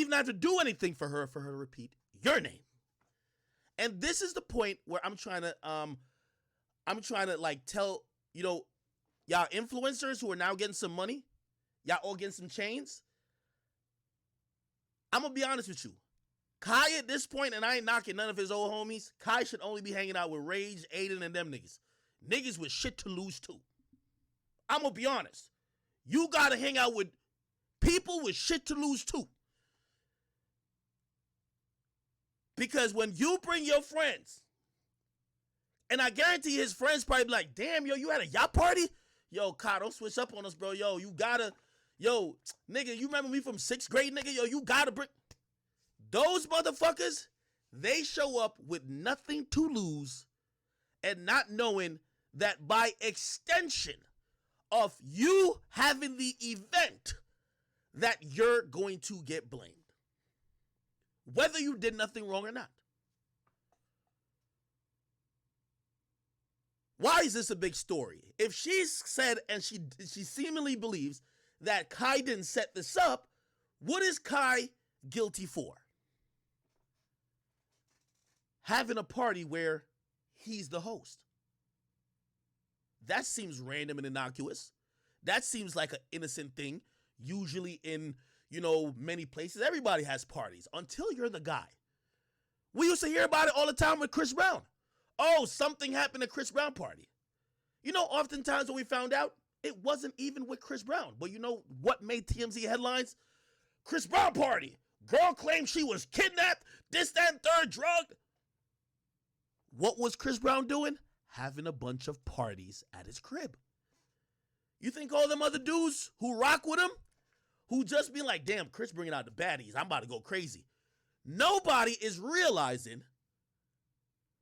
even have to do anything for her to repeat your name. And this is the point where I'm trying to like tell, y'all influencers who are now getting some money, y'all all getting some chains. I'm going to be honest with you. Kai at this point, and I ain't knocking none of his old homies, Kai should only be hanging out with Rage, Aiden, and them niggas. Niggas with shit to lose too. I'm going to be honest. You got to hang out with people with shit to lose too. Because when you bring your friends, and I guarantee his friends probably be like, damn, yo, you had a yacht party? Yo, Kai, don't switch up on us, bro. Yo, you gotta, nigga, you remember me from 6th grade, nigga? Yo, you gotta bring. Those motherfuckers, they show up with nothing to lose and not knowing that by extension of you having the event that you're going to get blamed. Whether you did nothing wrong or not. Why is this a big story? If she's said and she seemingly believes that Kai didn't set this up, what is Kai guilty for? Having a party where he's the host. That seems random and innocuous. That seems like an innocent thing. Usually in, many places, everybody has parties until you're the guy. We used to hear about it all the time with Chris Brown. Oh, something happened at Chris Brown party. Oftentimes when we found out, it wasn't even with Chris Brown. But you know what made TMZ headlines? Chris Brown party. Girl claimed she was kidnapped, this, that, and third, drugged. What was Chris Brown doing? Having a bunch of parties at his crib. You think all them other dudes who rock with him, who just be like, damn, Chris bringing out the baddies, I'm about to go crazy. Nobody is realizing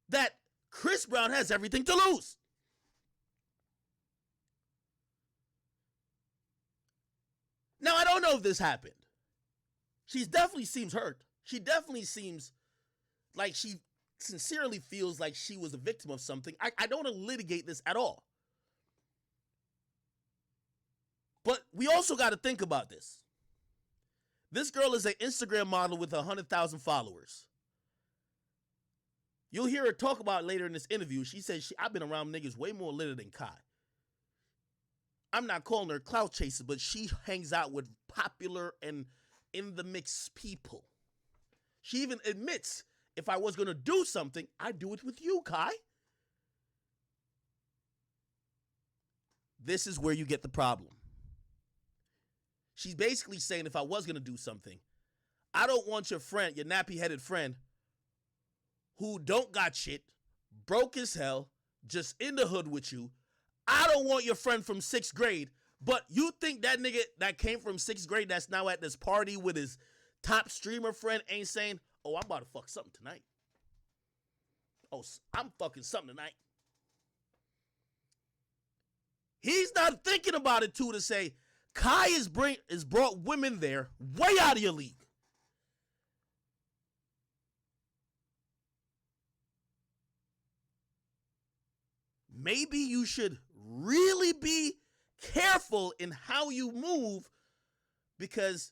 that Chris Brown has everything to lose. Now, I don't know if this happened. She definitely seems hurt. She definitely seems like she sincerely feels like she was a victim of something. I don't want to litigate this at all. But we also got to think about this. This girl is an Instagram model with 100,000 followers. You'll hear her talk about it later in this interview. She says, I've been around niggas way more lit than Kai. I'm not calling her clout chaser, but she hangs out with popular and in the mix people. She even admits, if I was going to do something, I'd do it with you, Kai. This is where you get the problem. She's basically saying, if I was going to do something, I don't want your friend, your nappy-headed friend, who don't got shit, broke as hell, just in the hood with you. I don't want your friend from 6th grade, but you think that nigga that came from 6th grade that's now at this party with his top streamer friend ain't saying, oh, I'm about to fuck something tonight. Oh, I'm fucking something tonight. He's not thinking about it too to say, Kai is brought women there way out of your league. Maybe you should really be careful in how you move, because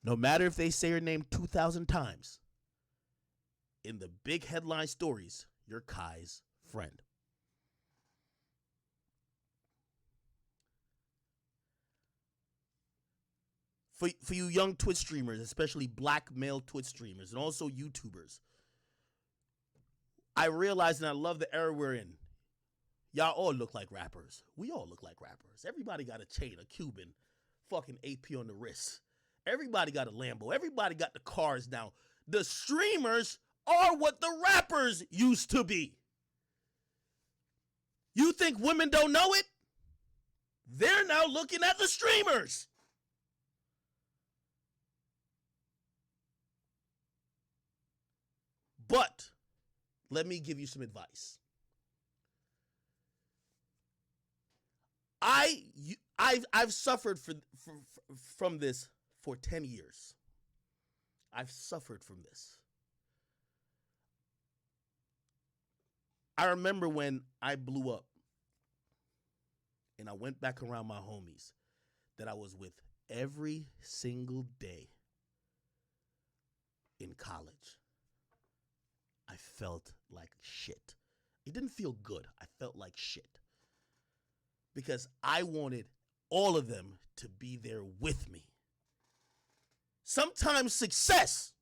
no matter if they say your name 2,000 times, in the big headline stories, you're Kai's friend. For you young Twitch streamers, especially black male Twitch streamers and also YouTubers, I realize and I love the era we're in. Y'all all look like rappers. We all look like rappers. Everybody got a chain, a Cuban, fucking AP on the wrist. Everybody got a Lambo. Everybody got the cars now. The streamers are what the rappers used to be. You think women don't know it? They're now looking at the streamers. But let me give you some advice. I've suffered from this for 10 years. I've suffered from this. I remember when I blew up and I went back around my homies that I was with every single day. in college, I felt like shit. It didn't feel good. I felt like shit. Because I wanted all of them to be there with me. Sometimes success,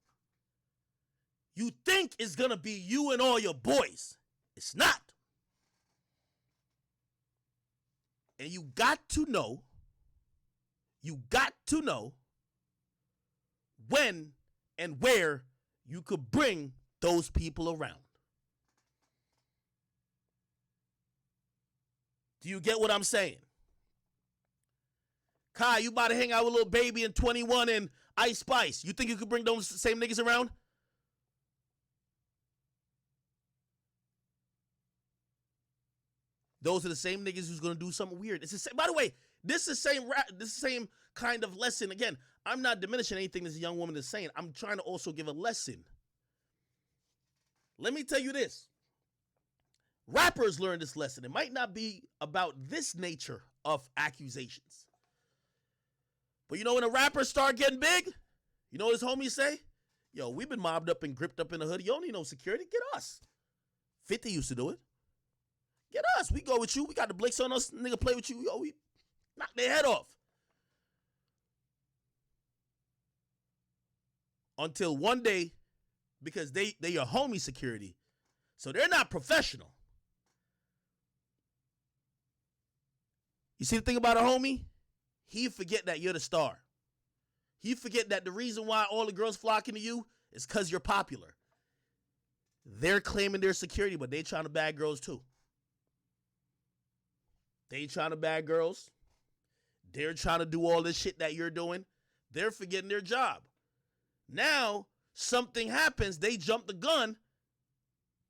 you think is going to be you and all your boys. It's not. And you got to know when and where you could bring those people around. Do you get what I'm saying? Kai, you about to hang out with Lil Baby and 21 and Ice Spice. You think you could bring those same niggas around? Those are the same niggas who's gonna do something weird. It's the same. By the way, this is the same kind of lesson. Again, I'm not diminishing anything this young woman is saying. I'm trying to also give a lesson. Let me tell you this. Rappers learn this lesson. It might not be about this nature of accusations. But you know when a rapper start getting big, you know what his homies say? Yo, we've been mobbed up and gripped up in the hood. You don't need no security. Get us. 50 used to do it. Get us. We go with you. We got the Blicks on us. Nigga play with you. Yo, we knock their head off. Until one day, because they your homie security, so they're not professional. You see the thing about a homie? He forget that you're the star. He forget that the reason why all the girls flocking to you is because you're popular. They're claiming their security, but they trying to bag girls too. They trying to bag girls. They're trying to do all this shit that you're doing. They're forgetting their job. Now, something happens. They jump the gun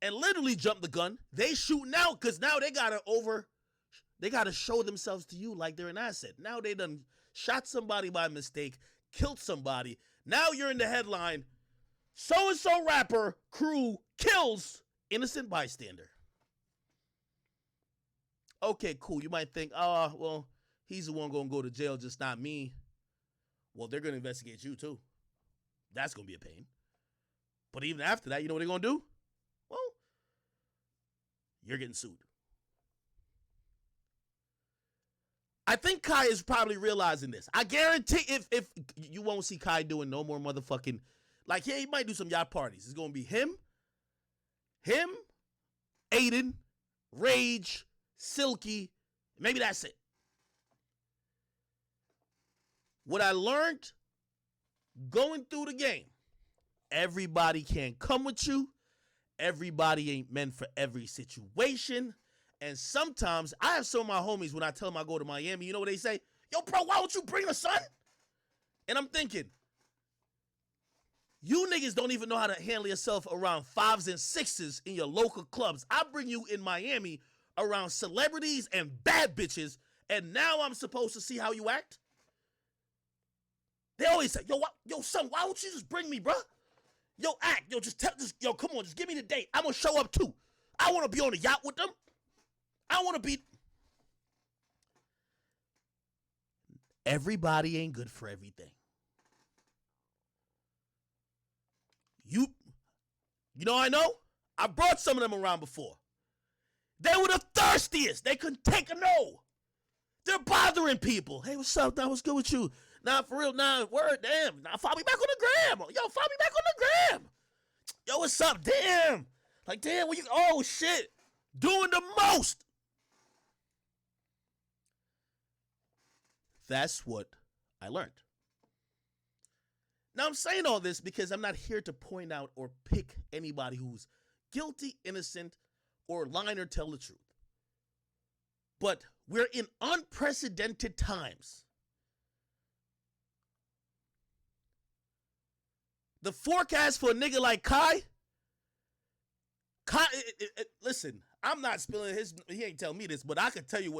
and literally jump the gun. They shooting out because now they got to show themselves to you like they're an asset. Now they done shot somebody by mistake, killed somebody. Now you're in the headline. So-and-so rapper crew kills innocent bystander. Okay, cool. You might think, oh, well, he's the one going to go to jail, just not me. Well, they're going to investigate you too. That's going to be a pain. But even after that, you know what they're going to do? Well, you're getting sued. I think Kai is probably realizing this. I guarantee if you won't see Kai doing no more motherfucking, like, yeah, he might do some yacht parties. It's going to be him, Aiden, Rage, Silky. Maybe that's it. What I learned going through the game, everybody can't come with you. Everybody ain't meant for every situation. And sometimes I have some of my homies, when I tell them I go to Miami, you know what they say? Yo, bro, why don't you bring the son? And I'm thinking, you niggas don't even know how to handle yourself around 5s and 6s in your local clubs. I bring you in Miami around celebrities and bad bitches, and now I'm supposed to see how you act? They always say, yo, son, why don't you just bring me, bro? Yo, act. Yo, come on, just give me the date. I'm going to show up too. I want to be on the yacht with them. I want to be. Everybody ain't good for everything. You know I know? I brought some of them around before. They were the thirstiest. They couldn't take a no. They're bothering people. Hey, what's up? What's good with you? Nah, for real, nah, word, damn. Nah, follow me back on the gram. Yo, follow me back on the gram. Yo, what's up? Damn. Like, damn, oh, shit. Doing the most. That's what I learned. Now, I'm saying all this because I'm not here to point out or pick anybody who's guilty, innocent, or lying or tell the truth. But we're in unprecedented times. The forecast for a nigga like Kai, listen, I'm not spilling he ain't telling me this, but I can tell you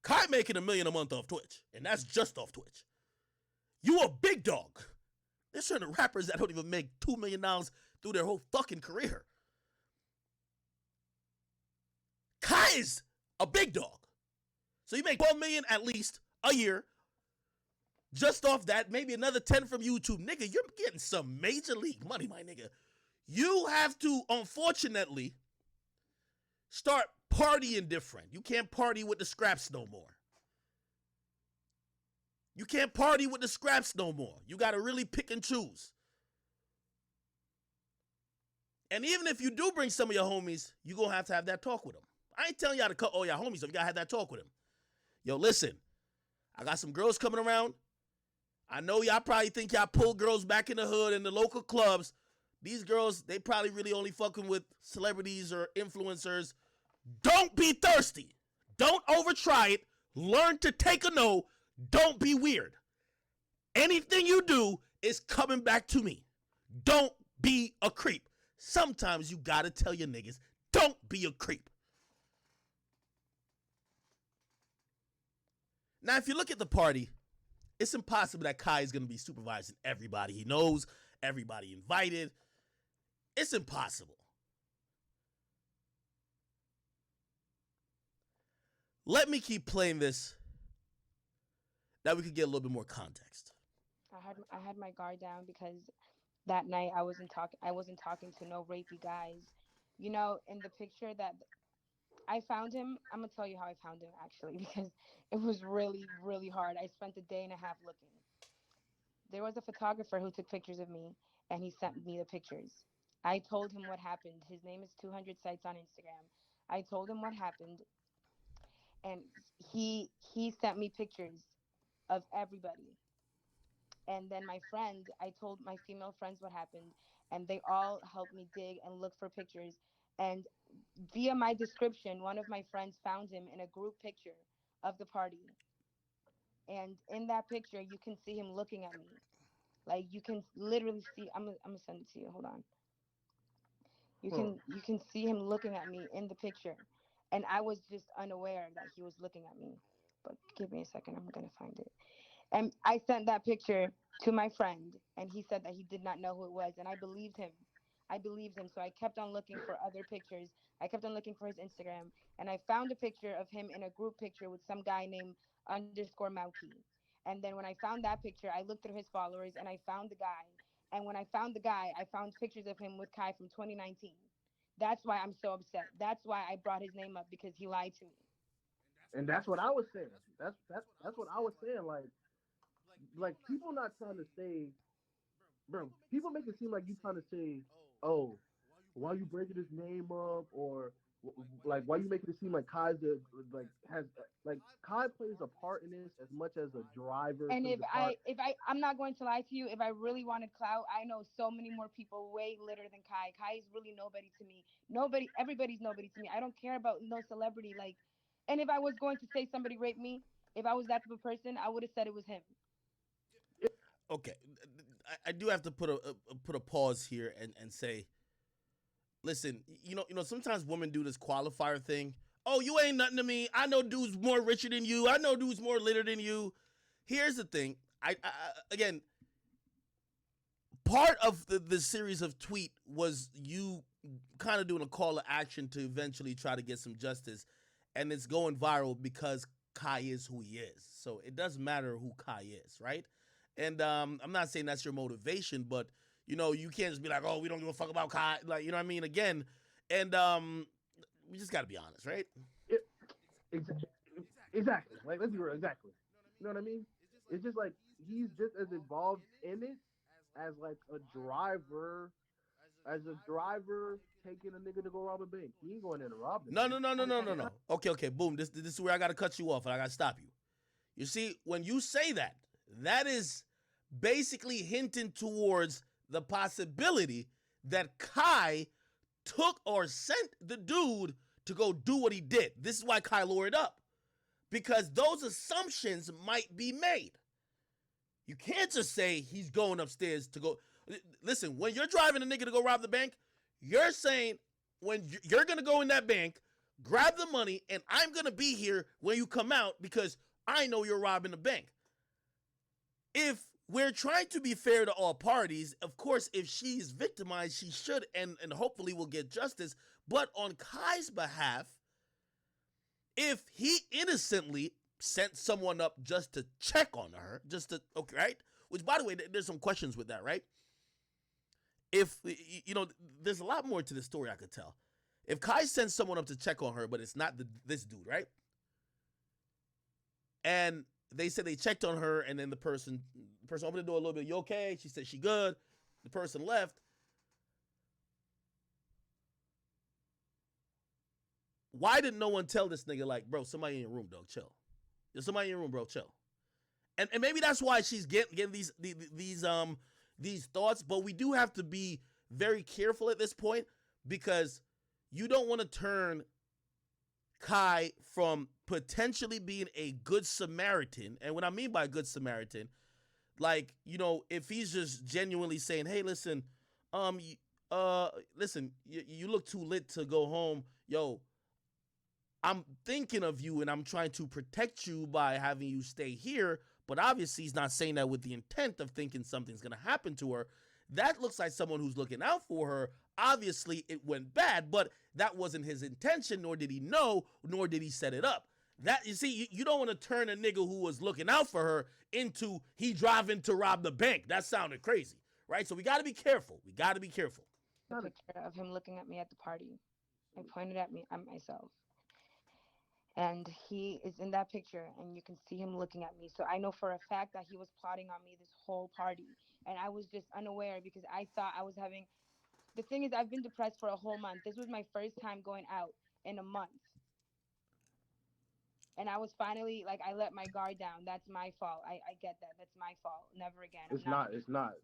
Kai making $1 million a month off Twitch, and that's just off Twitch. You a big dog. There's certain rappers that don't even make $2 million through their whole fucking career. Kai is a big dog. So you make $12 million at least a year. Just off that, maybe another 10 from YouTube. Nigga, you're getting some major league money, my nigga. You have to, unfortunately, start partying different. You can't party with the scraps no more. You can't party with the scraps no more. You got to really pick and choose. And even if you do bring some of your homies, you're going to have that talk with them. I ain't telling y'all to cut all your homies off. You got to have that talk with them. Yo, listen, I got some girls coming around. I know y'all probably think y'all pull girls back in the hood in the local clubs. These girls, they probably really only fucking with celebrities or influencers. Don't be thirsty. Don't over-try it. Learn to take a no. Don't be weird. Anything you do is coming back to me. Don't be a creep. Sometimes you gotta tell your niggas, don't be a creep. Now, if you look at the party, it's impossible that Kai is gonna be supervising everybody he knows, everybody invited. It's impossible. Let me keep playing this. That we could get a little bit more context. I had my guard down because that night I wasn't talking to no rapey guys. You know, in the picture that I found him, I'm gonna tell you how I found him actually because it was really, really hard. I spent a day and a half looking. There was a photographer who took pictures of me and he sent me the pictures. I told him what happened. His name is 200 Sites on Instagram. I told him what happened and he sent me pictures of everybody. And then my friend, I told my female friends what happened, and they all helped me dig and look for pictures. And via my description, one of my friends found him in a group picture of the party. And in that picture, you can see him looking at me. Like you can literally see. I'm gonna send it to you. Hold on. Huh. You can see him looking at me in the picture, and I was just unaware that he was looking at me. But give me a second. I'm gonna find it. And I sent that picture to my friend, and he said that he did not know who it was, and I believed him. I believed him, so I kept on looking for other pictures. I kept on looking for his Instagram, and I found a picture of him in a group picture with some guy named underscore Mauki. And then when I found that picture, I looked through his followers, and I found the guy. And when I found the guy, I found pictures of him with Kai from 2019. That's why I'm so upset. That's why I brought his name up because he lied to me. And that's what I was saying. That's what I was saying. Like people not trying to say, bro. People make it seem like you trying to say, oh, why you breaking his name up, or like why you making it seem like Kai's like has like Kai plays a part in this as much as a driver And plays a part. I'm not going to lie to you. If I really wanted clout, I know so many more people way litter than Kai. Kai is really nobody to me. Nobody, everybody's nobody to me. I don't care about no celebrity. Like, and if I was going to say somebody raped me, if I was that type of person, I would have said it was him. Okay, I do have to put a pause here and say, listen, sometimes women do this qualifier thing. Oh, you ain't nothing to me. I know dudes more richer than you. I know dudes more litter than you. Here's the thing. I again, part of the series of tweet was you kind of doing a call to action to eventually try to get some justice, and it's going viral because Kai is who he is. So it doesn't matter who Kai is, right? And I'm not saying that's your motivation, but you can't just be like, oh, we don't give a fuck about Kai, like, you know what I mean? Again, and we just got to be honest, right? It, exactly, exactly. Like let's be real. Exactly. You know what I mean? It's just like he's just as involved in it as like a driver, taking a nigga to go rob a bank. He ain't going in to rob the No, bank. no, no, no, no, no, no. Okay, boom. This is where I got to cut you off and I got to stop you. You see, when you say that, that is basically hinting towards the possibility that Kai took or sent the dude to go do what he did. This is why Kai lured up. Because those assumptions might be made. You can't just say he's going upstairs to go. Listen, when you're driving a nigga to go rob the bank, you're saying when you're going to go in that bank, grab the money, and I'm going to be here when you come out because I know you're robbing the bank. If we're trying to be fair to all parties, of course, if she's victimized, she should and hopefully will get justice. But on Kai's behalf, if he innocently sent someone up just to check on her, just to, okay, right? Which, by the way, there's some questions with that, right? If, there's a lot more to the story I could tell. If Kai sends someone up to check on her, but it's not this dude, right? And they said they checked on her, and then the person opened the door a little bit. You okay? She said she good. The person left. Why did no one tell this nigga, like, bro, somebody in your room, dog, chill. There's somebody in your room, bro, chill. And maybe that's why she's getting these thoughts. But we do have to be very careful at this point, because you don't want to turn Kai from potentially being a good Samaritan. And what I mean by good Samaritan, like, if he's just genuinely saying, hey, listen, listen, you look too lit to go home. Yo, I'm thinking of you and I'm trying to protect you by having you stay here. But obviously he's not saying that with the intent of thinking something's going to happen to her. That looks like someone who's looking out for her. Obviously it went bad, but that wasn't his intention, nor did he know, nor did he set it up. That, you see, you don't want to turn a nigga who was looking out for her into he driving to rob the bank. That sounded crazy, right? So we got to be careful. We got to be careful. A picture of him looking at me at the party. I pointed at myself. And he is in that picture, and you can see him looking at me. So I know for a fact that he was plotting on me this whole party. And I was just unaware because I thought I was having... The thing is, I've been depressed for a whole month. This was my first time going out in a month. And I was finally, like, I let my guard down. That's my fault. I get that. That's my fault. Never again. It's not.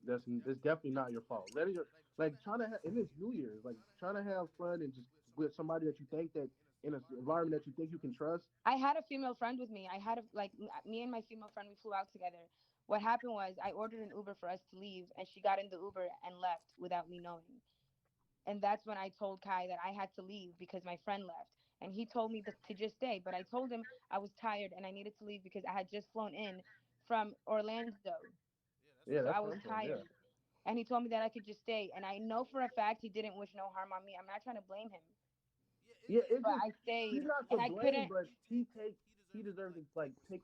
It's definitely not your fault. Letting your, like, trying to have, in this New Year's, like, trying to have fun and just with somebody that you think that, in an environment that you think you can trust. I had a female friend with me. Me and my female friend, we flew out together. What happened was I ordered an Uber for us to leave, and she got in the Uber and left without me knowing. And that's when I told Kai that I had to leave because my friend left. And he told me to just stay. But I told him I was tired and I needed to leave because I had just flown in from Orlando. Yeah, so that's I was tired. Yeah. And he told me that I could just stay. And I know for a fact he didn't wish no harm on me. I'm not trying to blame him. Yeah, but I stayed. He's not to blame, but he deserves to, like, take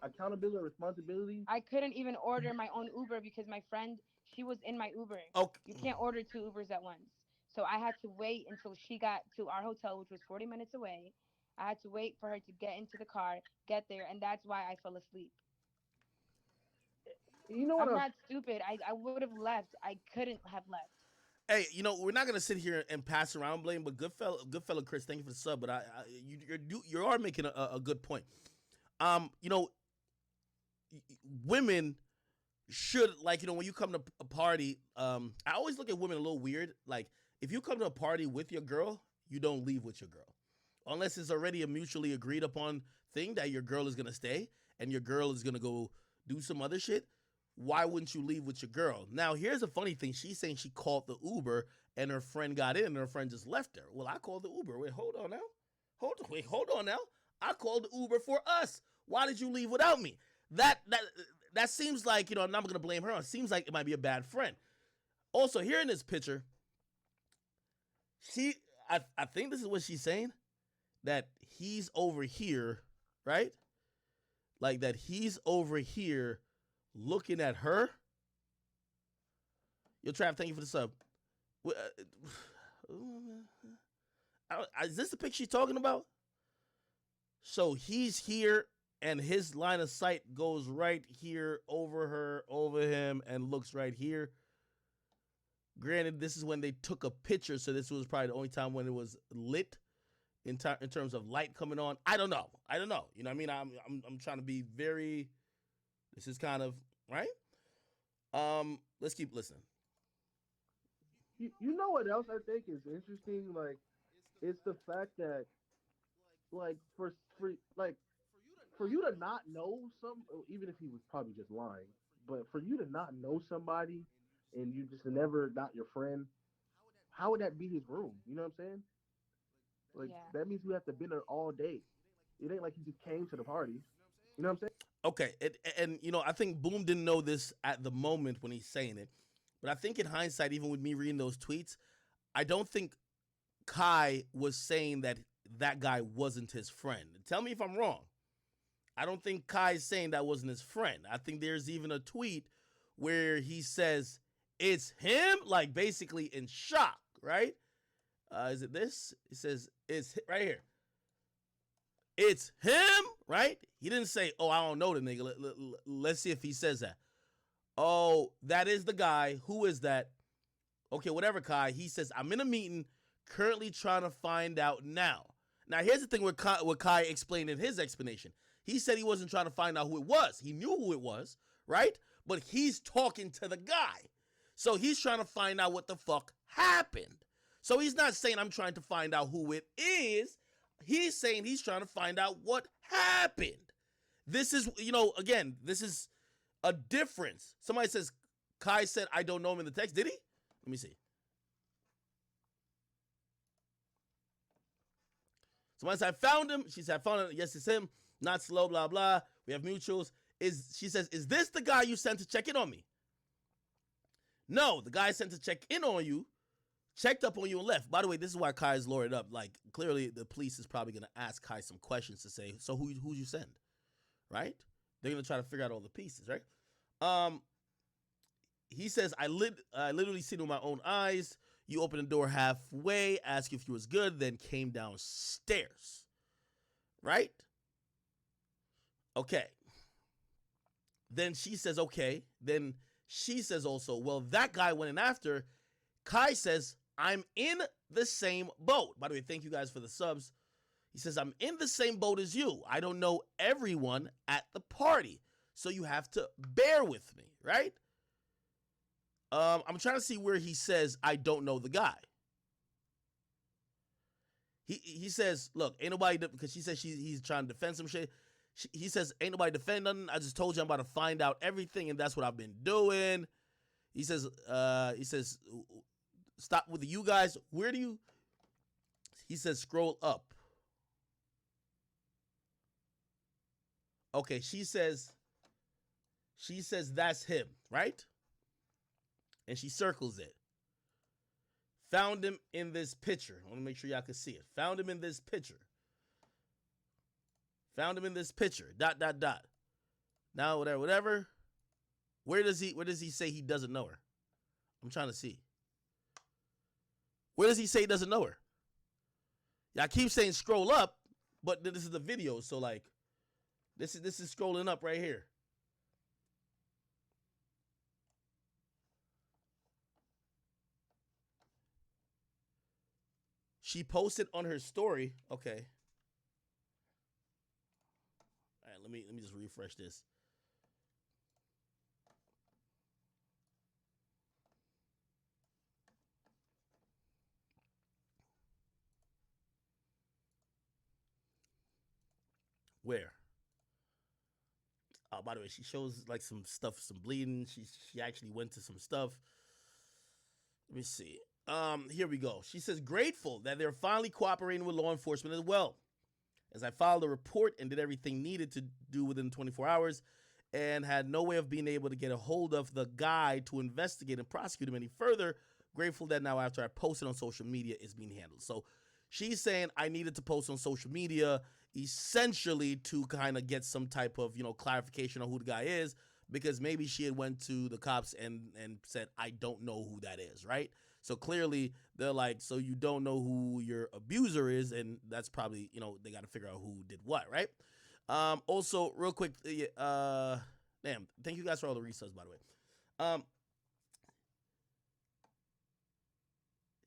accountability or responsibility. I couldn't even order my own Uber because my friend, she was in my Uber. Okay. You can't order 2 Ubers at once. So I had to wait until she got to our hotel, which was 40 minutes away. I had to wait for her to get into the car, get there, and that's why I fell asleep. You know what? I'm not stupid. I would have left. I couldn't have left. Hey, we're not gonna sit here and pass around blame, but good fellow Chris, thank you for the sub. But you are making a good point. Women should, like, when you come to a party, I always look at women a little weird. Like, if you come to a party with your girl, you don't leave with your girl, unless it's already a mutually agreed upon thing that your girl is gonna stay and your girl is gonna go do some other shit. Why wouldn't you leave with your girl? Now, here's a funny thing. She's saying she called the Uber and her friend got in and her friend just left her. Well, I called the Uber. Wait, hold on now. I called the Uber for us. Why did you leave without me? That seems like, I'm not going to blame her. It seems like it might be a bad friend. Also, here in this picture, I think this is what she's saying, that he's over here, right? Like, that he's over here looking at her. Yo, Trav, thank you for the sub. Is this the picture she's talking about? So he's here, and his line of sight goes right here over her, over him, and looks right here. Granted, this is when they took a picture, so this was probably the only time when it was lit in terms of light coming on. I don't know. You know what I mean? I'm trying to be very... This is kind of... Right? Let's keep listening. You know what else I think is interesting? Like, it's the fact that, like, for you to not know even if he was probably just lying, but for you to not know somebody and you just never not your friend, how would that be his room? You know what I'm saying? Like, yeah. That means you have to be there all day. It ain't like he just came to the party. You know what I'm saying? Okay, and I think Boom didn't know this at the moment when he's saying it, but I think in hindsight, even with me reading those tweets, I don't think Kai was saying that guy wasn't his friend. Tell me if I'm wrong. I don't think Kai's saying that wasn't his friend. I think there's even a tweet where he says it's him, like basically in shock, right? Is it this? It says it's right here. It's him, right? He didn't say, oh, I don't know the nigga. Let's see if he says that. Oh, that is the guy. Who is that? Okay, whatever, Kai. He says, I'm in a meeting, currently trying to find out now. Now, here's the thing what Kai explained in his explanation. He said he wasn't trying to find out who it was. He knew who it was, right? But he's talking to the guy. So he's trying to find out what the fuck happened. So he's not saying I'm trying to find out who it is. He's saying he's trying to find out what happened. This is, again, this is a difference. Somebody says, Kai said, I don't know him in the text. Did he? Let me see. Somebody said, I found him. She said, I found him. Yes, it's him. Not slow, blah, blah. We have mutuals. She says, is this the guy you sent to check in on me? No, the guy sent to check in on you, checked up on you and left. By the way, this is why Kai is lawyered up. Like, clearly the police is probably going to ask Kai some questions to say, so who'd you send? Right? They're going to try to figure out all the pieces, right? He says, I literally seen it with my own eyes. You opened the door halfway, asked if you was good, then came downstairs. Right? Okay. Then she says, okay. Then she says also, well, that guy went in after. Kai says, I'm in the same boat. By the way, thank you guys for the subs. He says, I'm in the same boat as you. I don't know everyone at the party, so you have to bear with me, right? I'm trying to see where he says, I don't know the guy. He says, look, ain't nobody, because she says he's trying to defend some shit. He says, ain't nobody defend nothing. I just told you I'm about to find out everything, and that's what I've been doing. He says, stop with the you guys. Where do you, he says, scroll up. Okay, she says that's him, right? And she circles it. Found him in this picture. I want to make sure y'all can see it. Found him in this picture. Found him in this picture. ... Now, whatever. Where does he say he doesn't know her? I'm trying to see. Where does he say he doesn't know her? Y'all keep saying scroll up, but this is the video, so like, this is scrolling up right here. She posted on her story. Okay. All right, let me just refresh this. Where? By the way, she shows like some stuff, some bleeding. She actually went to some stuff. Let me see. Here we go. She says, grateful that they're finally cooperating with law enforcement as well. As I filed a report and did everything needed to do within 24 hours and had no way of being able to get a hold of the guy to investigate and prosecute him any further, grateful that now after I posted on social media, it's being handled. So she's saying I needed to post on social media essentially to kind of get some type of, clarification on who the guy is, because maybe she had went to the cops and said, I don't know who that is, right? So clearly they're like, so you don't know who your abuser is, and that's probably, they got to figure out who did what, right? Also, real quick, damn, thank you guys for all the resubs, by the way.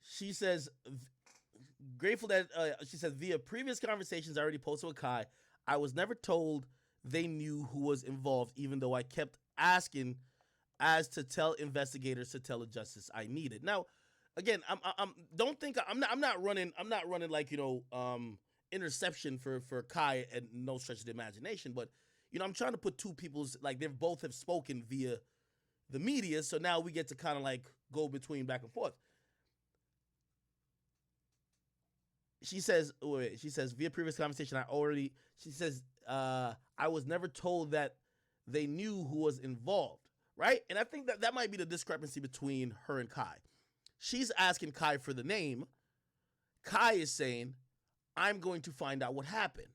She says, grateful that, she says, via previous conversations I already posted with Kai, I was never told they knew who was involved, even though I kept asking as to tell investigators to tell the justice I needed. Now, again, I'm not running like, interception for Kai and no stretch of the imagination, but, I'm trying to put two people's, like, they both have spoken via the media, so now we get to kind of like go between back and forth. She says, via previous conversation, she says, I was never told that they knew who was involved, right? And I think that might be the discrepancy between her and Kai. She's asking Kai for the name. Kai is saying, I'm going to find out what happened.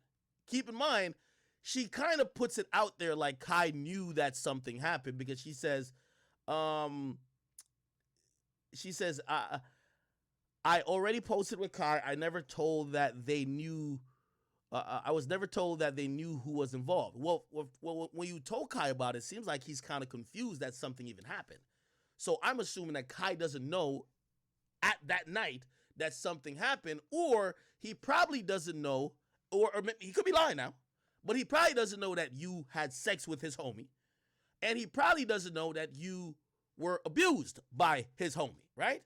Keep in mind, she kind of puts it out there like Kai knew that something happened because um, she says, I already posted with Kai. I never told that they knew. I was never told that they knew who was involved. Well, when you told Kai about it, it seems like he's kind of confused that something even happened. So I'm assuming that Kai doesn't know at that night that something happened, or he probably doesn't know, or he could be lying now, but he probably doesn't know that you had sex with his homie, and he probably doesn't know that you were abused by his homie, right?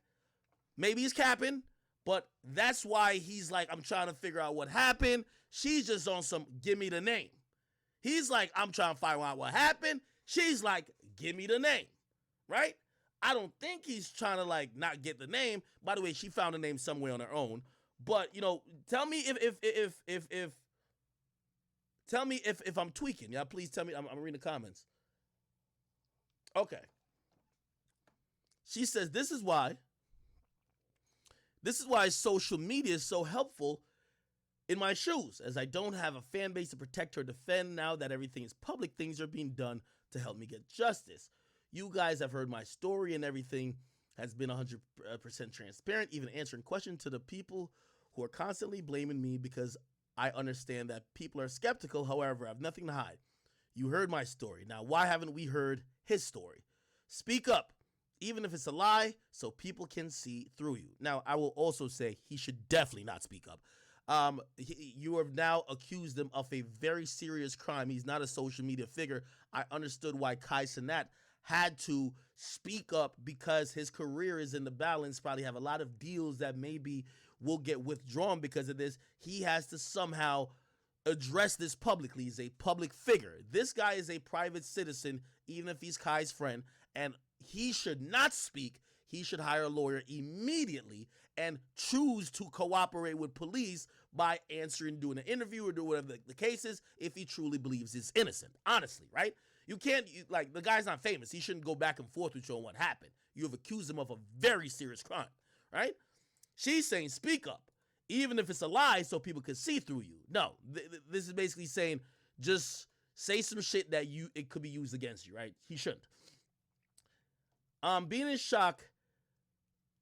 Maybe he's capping, but that's why he's like, I'm trying to figure out what happened. She's just on some, give me the name. He's like, I'm trying to find out what happened. She's like, give me the name, right? I don't think he's trying to like not get the name. By the way, she found the name somewhere on her own. But tell me if I'm tweaking. Yeah, please tell me. I'm reading the comments. Okay. She says this is why social media is so helpful in my shoes, as I don't have a fan base to protect or defend. Now that everything is public, things are being done to help me get justice. You guys have heard my story, and everything has been 100% transparent, even answering questions to the people who are constantly blaming me, because I understand that people are skeptical. However, I have nothing to hide. You heard my story. Now, why haven't we heard his story? Speak up, even if it's a lie, so people can see through you. Now, I will also say he should definitely not speak up. You have now accused him of a very serious crime. He's not a social media figure. I understood why Kai Cenat had to speak up, because his career is in the balance, probably have a lot of deals that maybe will get withdrawn because of this. He has to somehow address this publicly. He's a public figure. This guy is a private citizen, even if he's Kai's friend, and he should not speak. He should hire a lawyer immediately and choose to cooperate with police by answering, doing an interview, or do whatever the case is, if he truly believes he's innocent. Honestly, right? You can't, the guy's not famous. He shouldn't go back and forth with you on what happened. You have accused him of a very serious crime, right? She's saying, speak up, even if it's a lie, so people can see through you. No, this is basically saying, just say some shit that it could be used against you, right? He shouldn't. Being in shock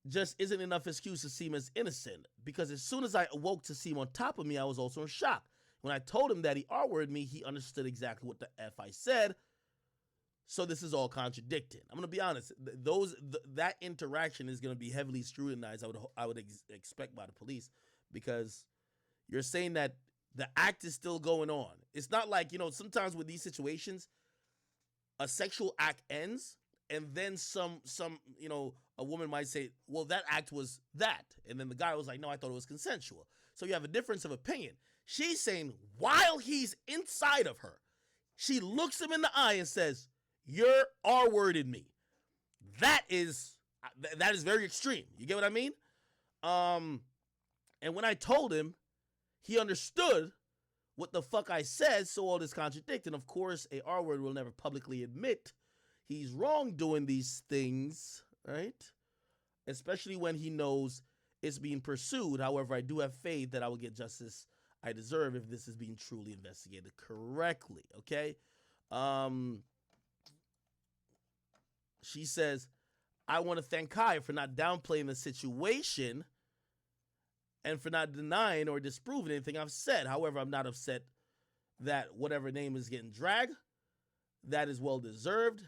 just isn't enough excuse to see him as innocent, because as soon as I awoke to see him on top of me, I was also in shock. When I told him that he R-worded me, he understood exactly what the F I said. So this is all contradicting. I'm going to be honest. That interaction is going to be heavily scrutinized, I would expect, by the police, because you're saying that the act is still going on. It's not like, sometimes with these situations, a sexual act ends, and then a woman might say, well, that act was that. And then the guy was like, no, I thought it was consensual. So you have a difference of opinion. She's saying, while he's inside of her, she looks him in the eye and says, you're R-worded me. That is very extreme. You get what I mean? And when I told him, he understood what the fuck I said, so all this contradicting. Of course, a R-word will never publicly admit he's wrong doing these things, right? Especially when he knows it's being pursued. However, I do have faith that I will get justice I deserve if this is being truly investigated correctly, okay? She says, I want to thank Kai for not downplaying the situation and for not denying or disproving anything I've said. However, I'm not upset that whatever name is getting dragged. That is well deserved.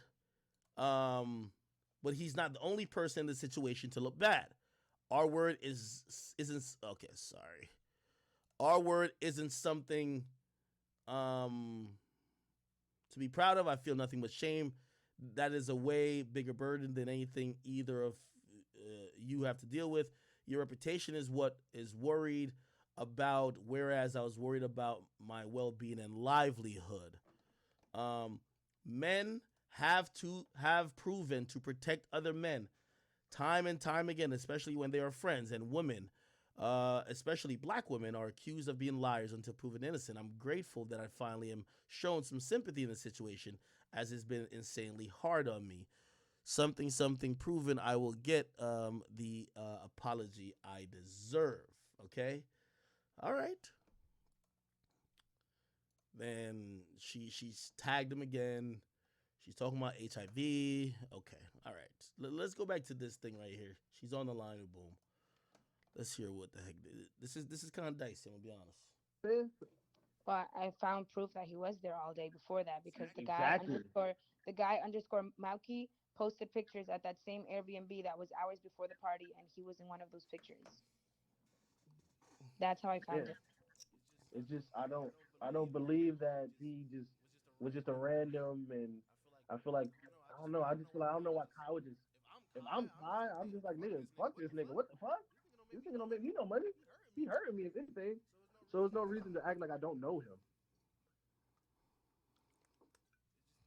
But he's not the only person in the situation to look bad. Our word isn't okay, sorry. Our word isn't something to be proud of. I feel nothing but shame. That is a way bigger burden than anything either of you have to deal with. Your reputation is what is worried about, whereas I was worried about my well-being and livelihood. Men have proven to protect other men time and time again, especially when they are friends, and women, especially black women, are accused of being liars until proven innocent. I'm grateful that I finally am shown some sympathy in the situation, as it's been insanely hard on me. Something proven, I will get the apology I deserve. Okay? All right. Then she's tagged him again. She's talking about HIV. Okay, all right. Let's go back to this thing right here. She's on the line with Boom. Let's hear what the heck this is kind of dicey. I'm gonna be honest. Well, I found proof that he was there all day before that because Exactly. the guy underscore Mauki posted pictures at that same Airbnb that was hours before the party, and he was in one of those pictures. That's how I Yeah. found it. It's just I don't believe that he just was just a random, and I feel like I don't know. I just feel like I don't know why Kai would just. If I'm Kai, I'm just like, nigga, fuck this nigga. What the fuck? This nigga don't make me no money. He hurting me if anything. So there's no reason to act like I don't know him.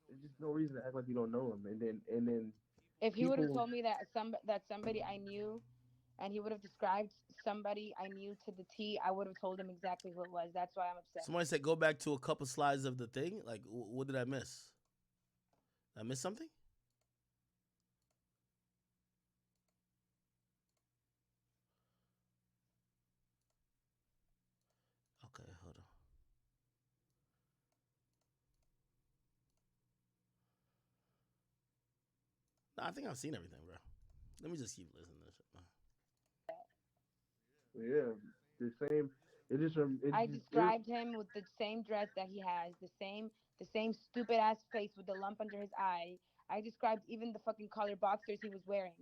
There's just no reason to act like you don't know him. And then If he would have people told me that somebody I knew, and he would have described somebody I knew to the T, I would have told him exactly who it was. That's why I'm upset. Somebody said go back to a couple slides of the thing. Like, what did I miss? Did I miss something? Okay, hold on. No, I think I've seen everything, bro. Let me just keep listening to this shit. yeah, the same. It I just it, described him with the same dress that he has, the same stupid ass face with the lump under his eye. I described even the fucking color boxers he was wearing.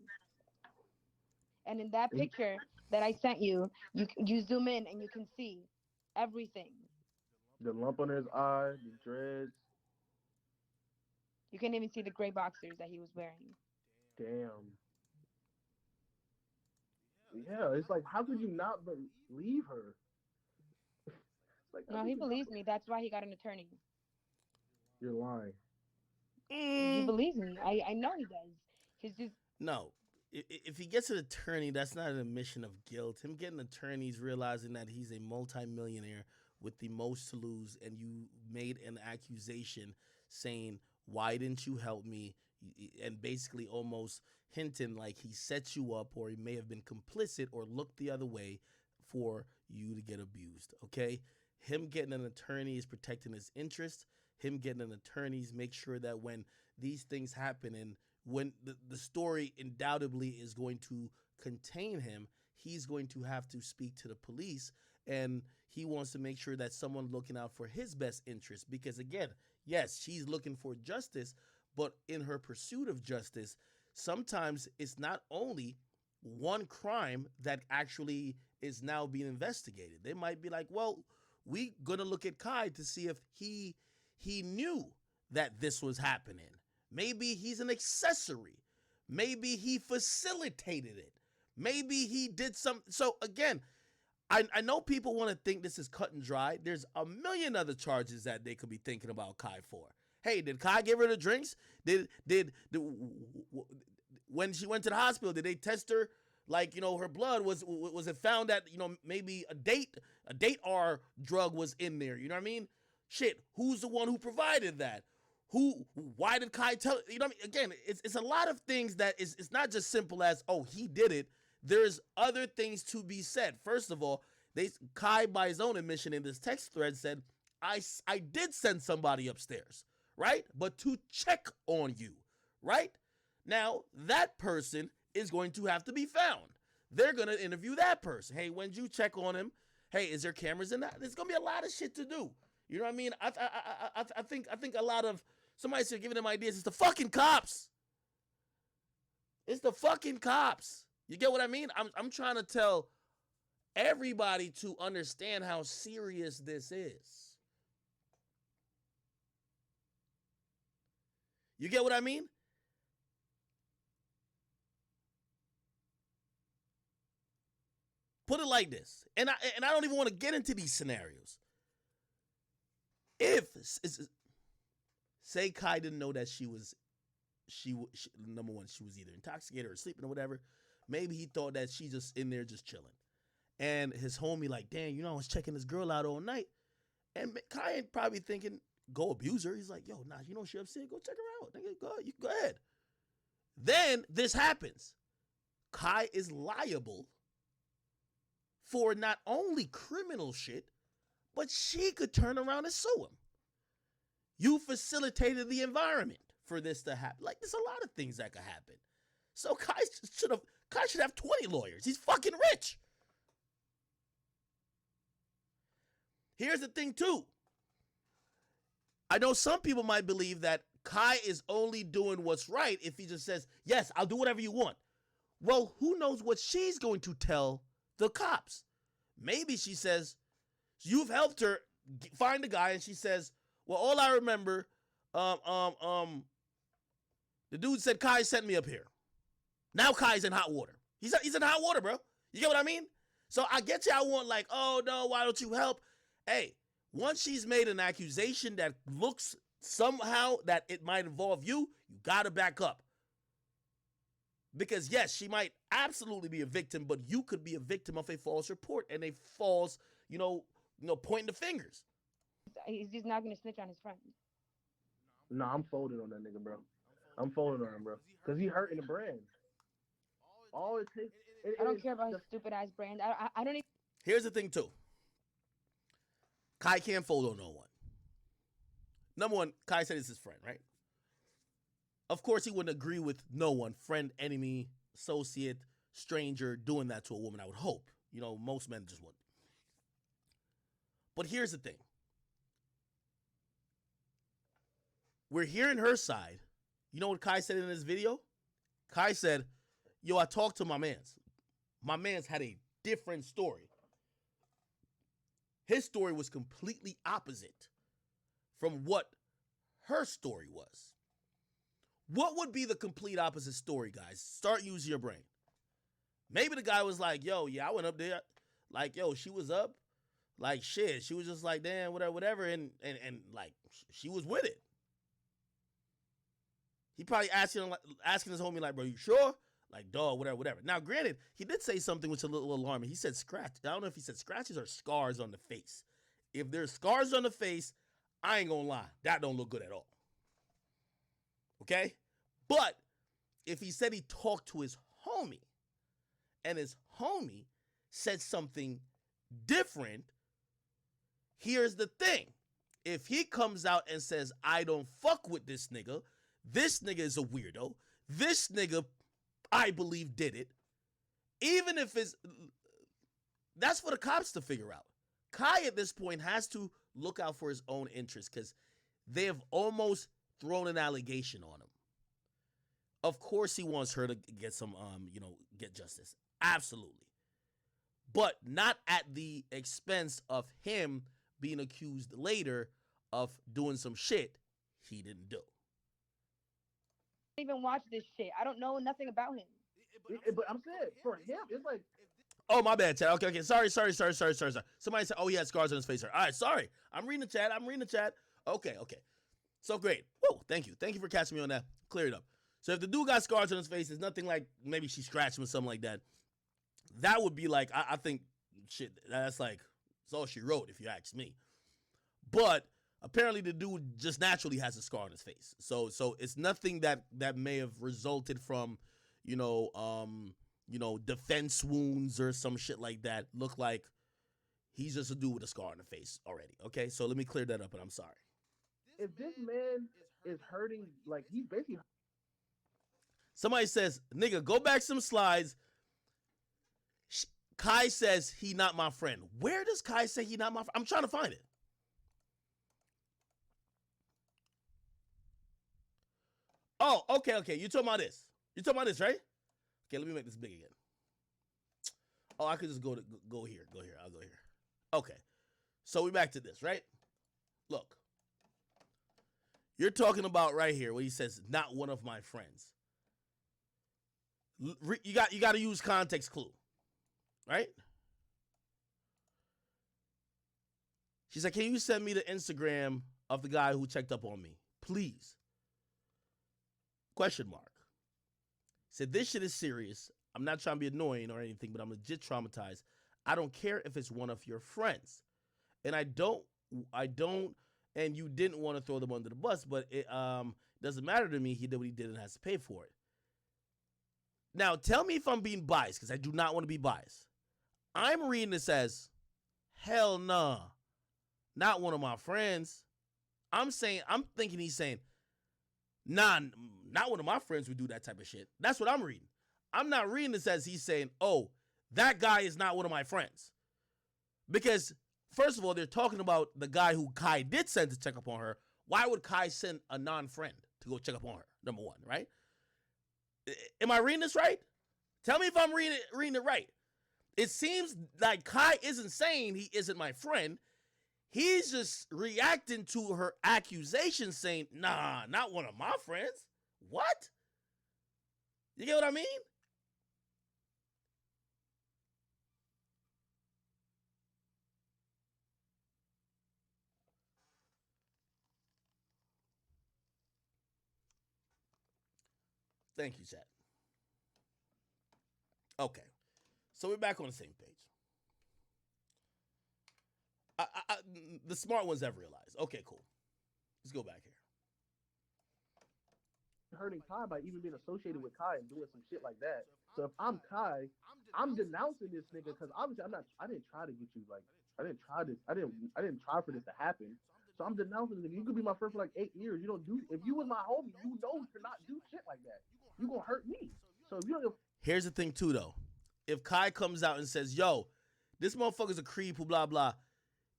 And in that it, picture that I sent you, you zoom in and you can see everything. the lump on his eye, the dreads. You can even see the gray boxers that he was wearing. Damn. Yeah, it's like how could you not believe her? It's like how No, could he you not? believes me. That's why he got an attorney. You're lying. He Mm, believes me. I know he does. He's just no. If he gets an attorney, that's not an admission of guilt. Him getting an attorney is realizing that he's a multimillionaire with the most to lose, and you made an accusation saying, "Why didn't you help me?" And basically almost hinting like he set you up, or he may have been complicit or looked the other way for you to get abused. Okay, him getting an attorney is protecting his interest. Him getting an attorney is make sure that when these things happen and when the story undoubtedly is going to contain him, he's going to have to speak to the police, and he wants to make sure that someone looking out for his best interest. Because again, yes, she's looking for justice, but in her pursuit of justice, sometimes it's not only one crime that actually is now being investigated. They might be like, well, we gonna look at Kai to see if he knew that this was happening. Maybe he's an accessory. Maybe he facilitated it. Maybe he did some. So again, I know people want to think this is cut and dry. There's a million other charges that they could be thinking about Kai for. Hey, did Kai give her the drinks? When she went to the hospital, did they test her? Like, her blood was it found that maybe a date R drug was in there? You know what I mean? Shit, who's the one who provided that? Why did Kai tell? You know what I mean? Again, it's a lot of things that it's not just simple as, oh, he did it. There's other things to be said. First of all, Kai, by his own admission in this text thread, said, I did send somebody upstairs, right? But to check on you, right? Now, that person is going to have to be found. They're going to interview that person. Hey, when did you check on him? Hey, is there cameras in that? There's going to be a lot of shit to do. You know what I mean? I think a lot of somebody said giving them ideas. It's the fucking cops. It's the fucking cops. You get what I mean? I'm trying to tell everybody to understand how serious this is. You get what I mean? Put it like this, and I don't even want to get into these scenarios. If say Kai didn't know that she number one, she was either intoxicated or sleeping or whatever. Maybe he thought that she just in there just chilling. And his homie like, damn, I was checking this girl out all night. And Kai ain't probably thinking, go abuse her. He's like, yo, nah, she upset. Go check her out. Nigga, go ahead. Then this happens. Kai is liable for not only criminal shit, but she could turn around and sue him. You facilitated the environment for this to happen. Like, there's a lot of things that could happen. So Kai should have 20 lawyers. He's fucking rich. Here's the thing, too. I know some people might believe that Kai is only doing what's right if he just says, yes, I'll do whatever you want. Well, who knows what she's going to tell the cops? Maybe she says, you've helped her find the guy, and she says, well, all I remember, the dude said Kai sent me up here. Now Kai's in hot water. He's in hot water, bro. You get what I mean? So I get y'all want like, oh no, why don't you help? Hey, once she's made an accusation that looks somehow that it might involve you, you gotta back up. Because yes, she might absolutely be a victim, but you could be a victim of a false report and a false, pointing the fingers. He's not gonna snitch on his friend. Nah, I'm folding on that nigga, bro. I'm folding on him, bro. Because he hurting the brand. All it takes... I don't care about his stupid-ass brand. I don't even... Here's the thing, too. Kai can't fold on no one. Number one, Kai said it's his friend, right? Of course, he wouldn't agree with no one, friend, enemy, associate, stranger, doing that to a woman, I would hope. Most men just wouldn't. But here's the thing. We're hearing her side. You know what Kai said in this video? Kai said, yo, I talked to my mans. My mans had a different story. His story was completely opposite from what her story was. What would be the complete opposite story, guys? Start using your brain. Maybe the guy was like, yo, yeah, I went up there. Like, yo, she was up. Like, shit. She was just like, damn, whatever. And like, she was with it. He probably asking his homie, like, bro, you sure? Like, dog, whatever. Now, granted, he did say something which is a little alarming. He said scratch. I don't know if he said scratches or scars on the face. If there's scars on the face, I ain't gonna lie. That don't look good at all. Okay? But if he said he talked to his homie and his homie said something different, here's the thing. If he comes out and says, I don't fuck with this nigga is a weirdo, this nigga, I believe, did it, even if that's for the cops to figure out. Kai at this point has to look out for his own interests because they have almost thrown an allegation on him. Of course he wants her to get some, get justice. Absolutely. But not at the expense of him being accused later of doing some shit he didn't do. Even watch this shit. I don't know nothing about him. But I'm saying, for him, it's like... Oh, my bad, Chad. Okay. Sorry. Somebody said, oh, he had scars on his face. All right, sorry. I'm reading the chat. Okay. So great. Whoa, thank you. Thank you for catching me on that. Clear it up. So if the dude got scars on his face, it's nothing like maybe she scratched him or something like that. That would be like, I think, shit, that's like, it's all she wrote, if you ask me. But apparently the dude just naturally has a scar on his face. So it's nothing that may have resulted from, defense wounds or some shit like that. Look like he's just a dude with a scar on the face already. Okay, so let me clear that up, and I'm sorry. If this man is hurting, like, he's basically... Somebody says, nigga, go back some slides. Kai says he not my friend. Where does Kai say he not my friend? I'm trying to find it. Oh, okay. You talking about this? Right? Okay, let me make this big again. Oh, I could just go here. I'll go here. Okay. So we back to this, right? Look. You're talking about right here where he says, not one of my friends. You got to use context clue. Right? She said, can you send me the Instagram of the guy who checked up on me? Please. Question mark. Said, this shit is serious. I'm not trying to be annoying or anything, but I'm legit traumatized. I don't care if it's one of your friends. And I don't, and you didn't want to throw them under the bus, but it doesn't matter to me. He did what he did and has to pay for it. Now, tell me if I'm being biased, because I do not want to be biased. I'm reading this as, hell nah, not one of my friends. I'm thinking he's saying, nah, not one of my friends would do that type of shit. That's what I'm reading. I'm not reading this as he's saying, oh, that guy is not one of my friends. Because, first of all, they're talking about the guy who Kai did send to check up on her. Why would Kai send a non-friend to go check up on her? Number one, right? Am I reading this right? Tell me if I'm reading it right. It seems like Kai isn't saying he isn't my friend. He's just reacting to her accusation saying, nah, not one of my friends. What? You get what I mean? Thank you, chat. Okay. So we're back on the same page. I, the smart ones have realized. Okay, cool. Let's go back here. Hurting Kai by even being associated with Kai and doing some shit like that. So if I'm Kai, I'm denouncing this nigga because obviously I'm not. I didn't try to get you like. I didn't try this. I didn't try for this to happen. So I'm denouncing this nigga. You could be my friend for like 8 years. You don't do. If you was my homie, you know to not do shit like that. You gonna hurt me. So if you don't. Here's the thing too, though. If Kai comes out and says, "Yo, this motherfucker's a creep," who blah blah,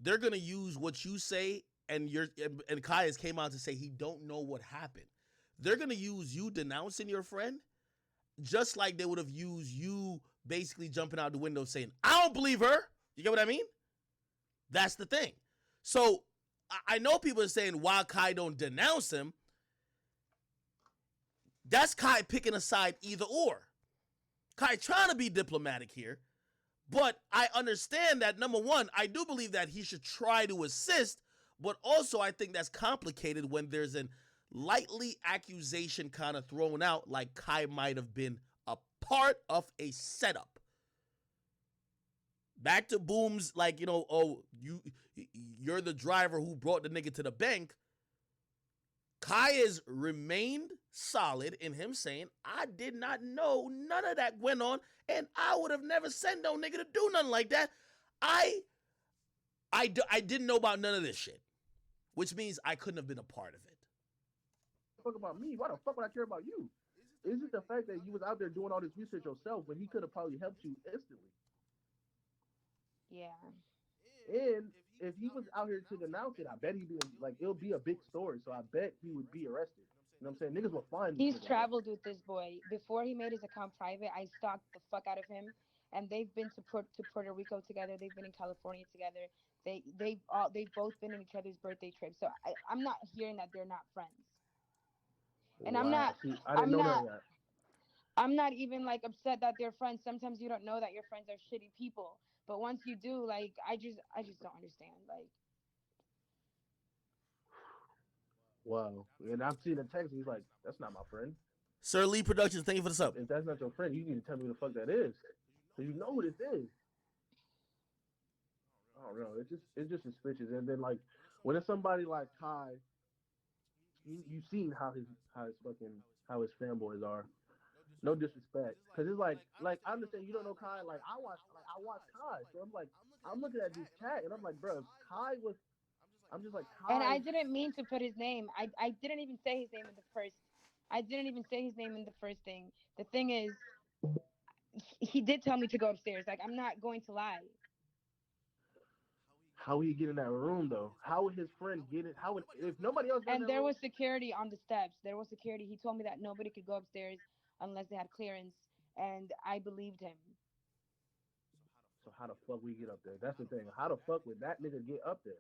they're gonna use what you say, and Kai has came out to say he don't know what happened. They're gonna use you denouncing your friend, just like they would have used you basically jumping out the window saying, "I don't believe her." You get what I mean? That's the thing. So I know people are saying why Kai don't denounce him. That's Kai picking a side either or. Kai trying to be diplomatic here, but I understand that, number one, I do believe that he should try to assist, but also I think that's complicated when there's an lightly accusation kind of thrown out like Kai might have been a part of a setup. Back to Boom's, like, oh, you're the driver who brought the nigga to the bank. Kai has remained solid in him saying, I did not know none of that went on, and I would have never sent no nigga to do nothing like that. I didn't know about none of this shit, which means I couldn't have been a part of it. Fuck about me. Why the fuck would I care about you? Is it the fact that you was out there doing all this research yourself when he could have probably helped you instantly? Yeah. And if he was out here to denounce it, I bet he'd be like, it'll be a big story. So I bet he would be arrested. You know what I'm saying? Niggas will find this He's nigga. traveled with this boy. Before he made his account private, I stalked the fuck out of him, and they've been to Puerto Rico together. They've been in California together. They've both been in each other's birthday trips. So I'm not hearing that they're not friends. And Wow. See, I didn't I'm know none not of that. I'm not even like upset that they're friends. Sometimes you don't know that your friends are shitty people. But once you do, like I just don't understand. Like Wow. And I'm seeing the text. He's like, that's not my friend. Sir Lee Productions, thank you for the sub. If that's not your friend, you need to tell me who the fuck that is. So you know who this is. I don't know. It's just suspicious. And then like when it's somebody like Kai, you've seen how his fanboys are. No disrespect, because it's like I understand you don't know Kai. Like I watch Kai, so I'm looking at this chat and I'm like, bro, Kai was. I'm just like and Kai. I didn't mean to put his name. I didn't even say his name in the first. I didn't even say his name in the first thing. The thing is, he did tell me to go upstairs. Like I'm not going to lie. How he get in that room though? How would his friend get it? How would if nobody else got in And that there room? was security on the steps. There was security. He told me that nobody could go upstairs unless they had clearance, and I believed him. So how the fuck we get up there? That's the thing. How the fuck would that nigga get up there?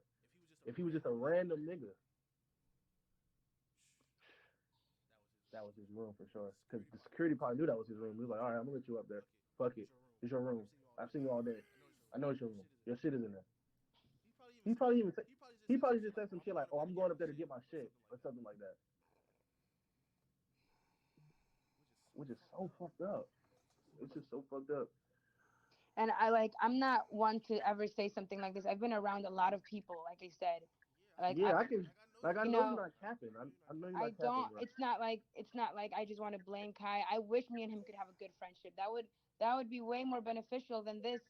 If he was just a random nigga, that was his room for sure. Because the security probably knew that was his room. He was like, all right, I'm gonna let you up there. Fuck it, it's your room. I've seen you all day. I know it's your room. Your shit is in there. He probably even he probably just said some shit like, "Oh, I'm going up there to get my shit" or something like that, which is so fucked up. It's just so fucked up. And I'm not one to ever say something like this. I've been around a lot of people, like I said. Like Yeah, I can. Like, I you know you're know, not capping. I know you're I not capping, don't. bro. It's not like I just want to blame Kai. I wish me and him could have a good friendship. That would be way more beneficial than this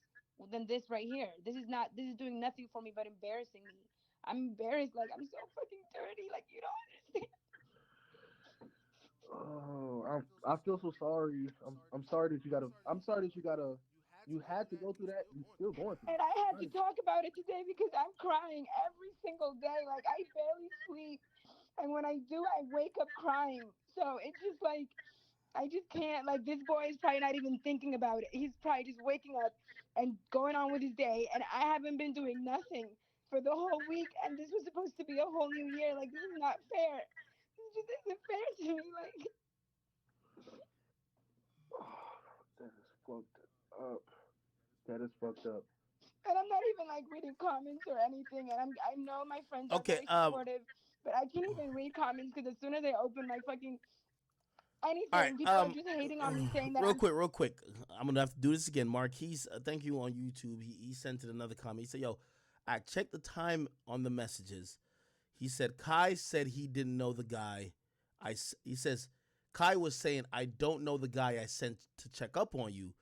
right here. This is not. This is doing nothing for me but embarrassing me. I'm embarrassed. Like, I'm so fucking dirty. Like, you don't understand. Oh, I feel so sorry. I'm sorry that you gotta. I'm sorry that you gotta. You had to go through that. You still going through And it. I I'm had to sorry. talk about it today because I'm crying every single day. Like, I barely sleep. And when I do, I wake up crying. So it's just like, I just can't. Like, this boy is probably not even thinking about it. He's probably just waking up and going on with his day. And I haven't been doing nothing for the whole week. And this was supposed to be a whole new year. Like, this is not fair. This just isn't fair to me. Like, Oh, that is fucked up. That is fucked up. and I'm not even like reading comments or anything. And I know my friends are Okay. very supportive, but I can't even read comments because as soon as I open my fucking All right. anything, people are just hating on me, saying that Real I'm. quick, real quick. I'm gonna have to do this again. Marquise, thank you on YouTube. He sent it another comment. He said, "Yo, I checked the time on the messages. He said Kai said he didn't know the guy. He says Kai was saying I don't know the guy I sent to check up on you.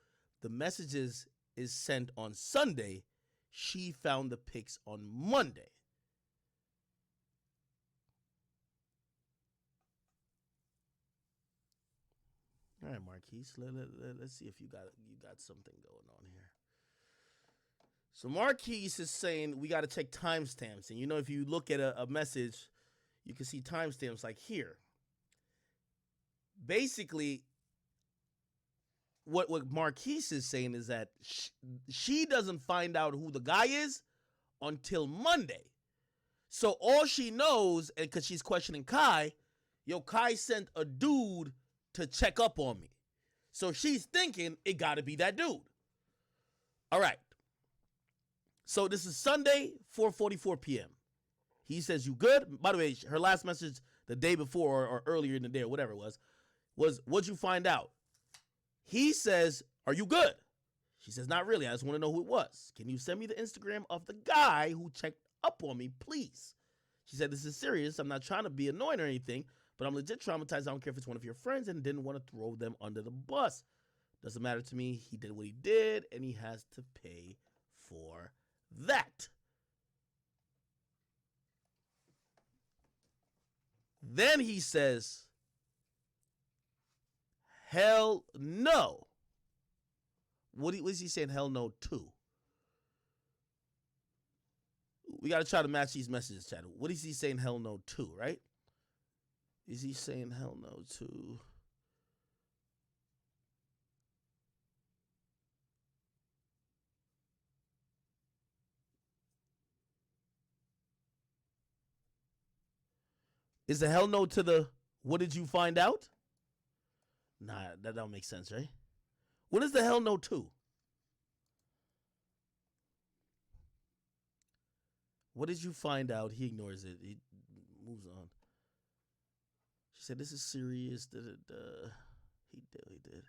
The messages is sent on Sunday. She found the pics on Monday." All right, Marquise. Let's see if you got something going on here. So Marquise is saying we got to check timestamps, and you know if you look at a message, you can see timestamps like here. Basically, what Marquise is saying is that she doesn't find out who the guy is until Monday. So all she knows, and because she's questioning Kai, yo, Kai sent a dude to check up on me. So she's thinking it got to be that dude. All right. So this is Sunday, 4:44 p.m. He says, "You good?" By the way, her last message the day before or earlier in the day or whatever it was what'd you find out? He says, "Are you good?" She says, "Not really. I just want to know who it was. Can you send me the Instagram of the guy who checked up on me, please?" She said, "This is serious. I'm not trying to be annoying or anything, but I'm legit traumatized. I don't care if it's one of your friends and didn't want to throw them under the bus. Doesn't matter to me. He did what he did, and he has to pay for that." Then he says, "Hell no." What is he saying hell no to? We got to try to match these messages, Chad. What is he saying hell no to, right? Is he saying hell no to? Is the hell no to the what did you find out? Nah, that don't make sense, right? What is the hell no to? What did you find out? He ignores it. He moves on. She said, "This is serious." He did.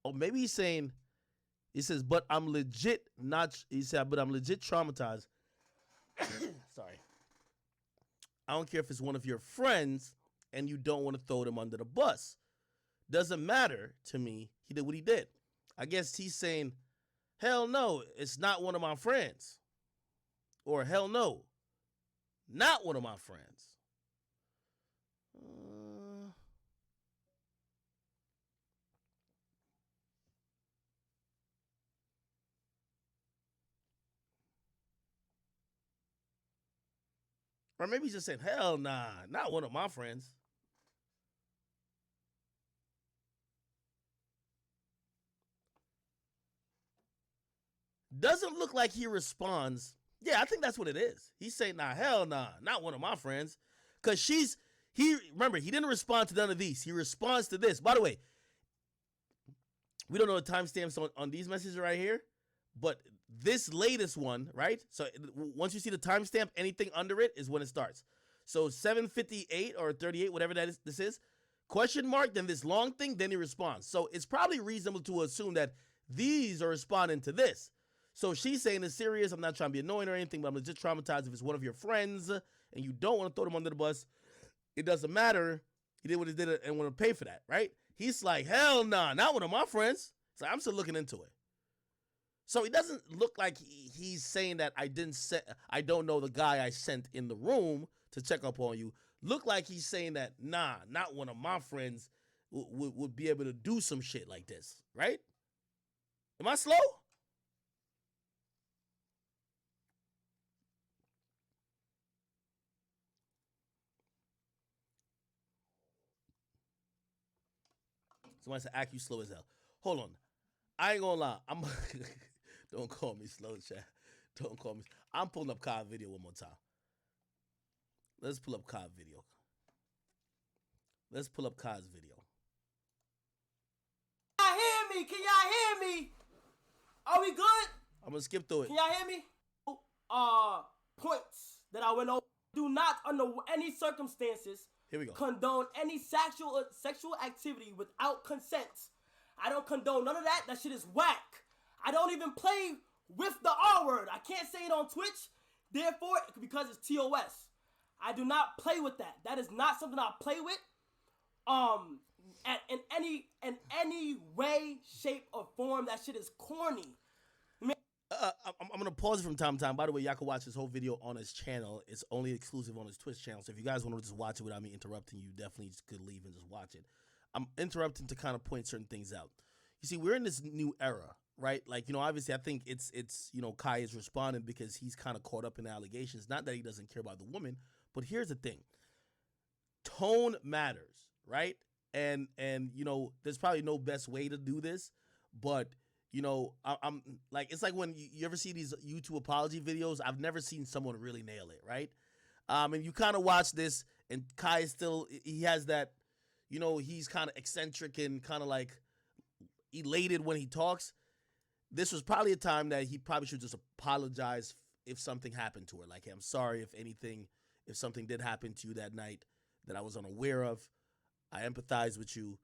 Oh, maybe he's saying, he says, "But I'm legit not," he said, "but I'm legit traumatized." Sorry. "I don't care if it's one of your friends and you don't want to throw them under the bus. Doesn't matter to me. He did what he did." I guess he's saying, hell no, it's not one of my friends. Or hell no, not one of my friends. Or maybe he's just saying, hell nah, not one of my friends. Doesn't look like he responds. Yeah, I think that's what it is. He's saying, nah, hell nah, not one of my friends. Because remember, he didn't respond to none of these. He responds to this. By the way, we don't know the timestamps on these messages right here, but this latest one, right? So once you see the timestamp, anything under it is when it starts. So 7:58 or 38, whatever this is, question mark, then this long thing, then he responds. So it's probably reasonable to assume that these are responding to this. So she's saying it's serious. I'm not trying to be annoying or anything, but I'm legit traumatized. If it's one of your friends and you don't want to throw them under the bus, it doesn't matter. He did what he did and want to pay for that, right? He's like, hell nah, not one of my friends. So I'm still looking into it. So it doesn't look like he's saying that I don't know the guy I sent in the room to check up on you. Look like he's saying that, nah, not one of my friends would be able to do some shit like this, right? Am I slow? Somebody said, "Act you slow as hell." Hold on, I ain't gonna lie. Don't call me slow, chat. Don't call me. I'm pulling up Kai video one more time. Let's pull up Kai's video. Let's pull up Kai's video. Can y'all hear me? Can y'all hear me? Are we good? I'm gonna skip through it. Can y'all hear me? Points that I went over. Do not, under any circumstances, Here we go. condone any sexual activity without consent. I don't condone none of that. That shit is whack. I don't even play with the R word. I can't say it on Twitch. Therefore, because it's TOS. I do not play with that. That is not something I play with. In any way, shape, or form, that shit is corny. I'm gonna pause it from time to time. By the way, y'all can watch this whole video on his channel. It's only exclusive on his Twitch channel. So if you guys want to just watch it without me interrupting you, definitely just could leave and just watch it. I'm interrupting to kind of point certain things out. You see, we're in this new era, right? Like, you know, obviously I think it's you know, Kai is responding because he's kind of caught up in the allegations. Not that he doesn't care about the woman, but here's the thing. Tone matters, right? And you know, there's probably no best way to do this, but you know, I'm like, it's like when you ever see these YouTube apology videos, I've never seen someone really nail it, right? And you kind of watch this, and Kai is still, he has that, you know, he's kind of eccentric and kind of like elated when he talks. This was probably a time that he probably should just apologize if something happened to her. Like, hey, I'm sorry if something did happen to you that night that I was unaware of. I empathize with you.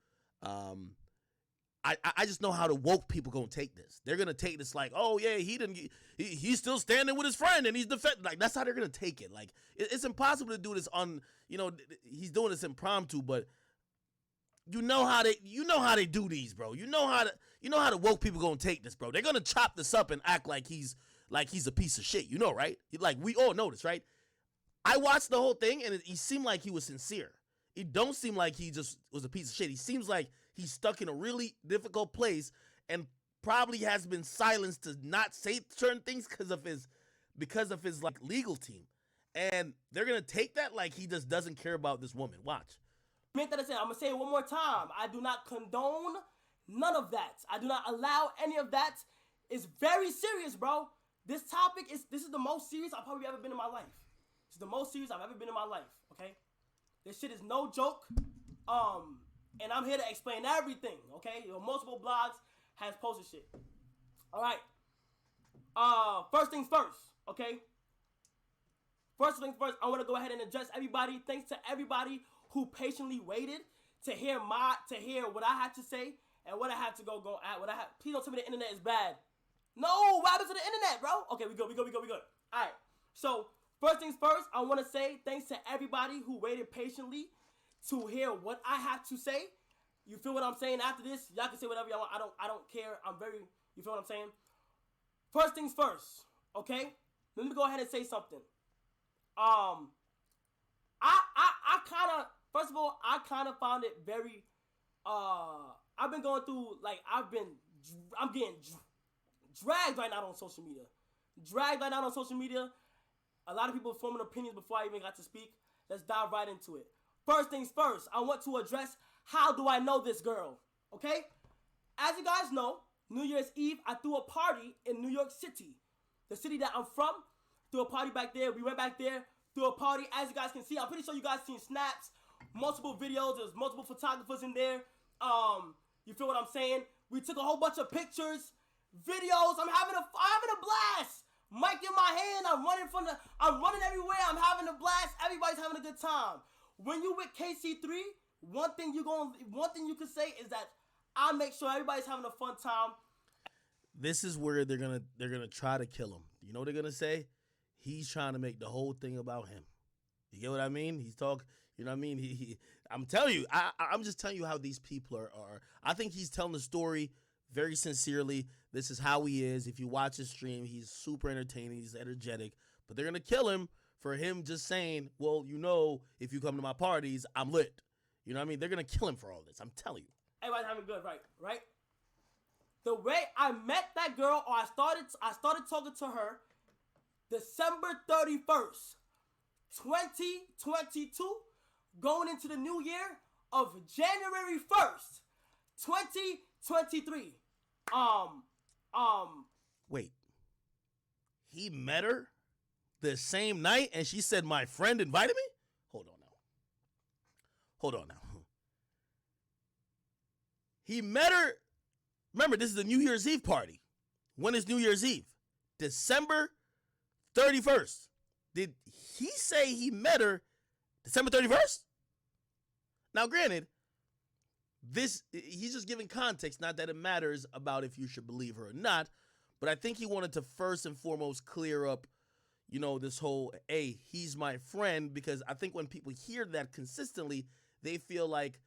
I just know how the woke people gonna take this. They're gonna take this like, oh yeah, he's still standing with his friend and he's defending. Like, that's how they're gonna take it. Like, it's impossible to do this on, you know, he's doing this impromptu, but you know how they do these, bro. You know how the woke people gonna take this, bro. They're gonna chop this up and act like he's a piece of shit. You know, right? Like, we all know this, right? I watched the whole thing and he seemed like he was sincere. It don't seem like he just was a piece of shit. He seems like he's stuck in a really difficult place and probably has been silenced to not say certain things because of his like legal team. And they're gonna take that like he just doesn't care about this woman. Watch. I'm gonna say it one more time. I do not condone none of that. I do not allow any of that. It's very serious, bro. This is the most serious I've probably ever been in my life. It's the most serious I've ever been in my life. Okay. This shit is no joke. And I'm here to explain everything, okay? You know, multiple blogs has posted shit. All right. First things first, okay? First things first, I want to go ahead and address everybody. Thanks to everybody who patiently waited to hear what I had to say and what I had to go at. Please don't tell me the internet is bad. No, what happened to the internet, bro? Okay, we good. All right. So, first things first, I want to say thanks to everybody who waited patiently to hear what I have to say. You feel what I'm saying? After this, y'all can say whatever y'all want. I don't care. You feel what I'm saying? First things first, okay? Let me go ahead and say something. First of all, I kind of found it very, I've been going through, like, I'm getting dragged right now on social media. A lot of people forming opinions before I even got to speak. Let's dive right into it. First things first, I want to address how do I know this girl, okay? As you guys know, New Year's Eve, I threw a party in New York City. The city that I'm from, threw a party back there. We went back there, threw a party. As you guys can see, I'm pretty sure you guys seen snaps, multiple videos. There's multiple photographers in there. You feel what I'm saying? We took a whole bunch of pictures, videos. I'm having a blast. Mic in my hand. I'm running everywhere. I'm having a blast. Everybody's having a good time. When you with KC3, one thing you can say is that I make sure everybody's having a fun time. This is where they're gonna try to kill him. You know what they're gonna say? He's trying to make the whole thing about him. You get what I mean? He's talking. You know what I mean? I'm telling you. I'm just telling you how these people are. I think he's telling the story very sincerely. This is how he is. If you watch his stream, he's super entertaining. He's energetic. But they're going to kill him for him just saying, well, if you come to my parties, I'm lit. You know what I mean? They're going to kill him for all this. I'm telling you. Everybody's having good, right? The way I met that girl, or I started talking to her, December 31st, 2022, going into the new year of January 1st, 2023. Wait. He met her the same night and she said, my friend invited me? Hold on now. He met her. Remember, this is the New Year's Eve party. When is New Year's Eve? December 31st. Did he say he met her December 31st? Now, granted, he's just giving context, not that it matters about if you should believe her or not, but I think he wanted to first and foremost clear up, this whole, hey, he's my friend, because I think when people hear that consistently, they feel like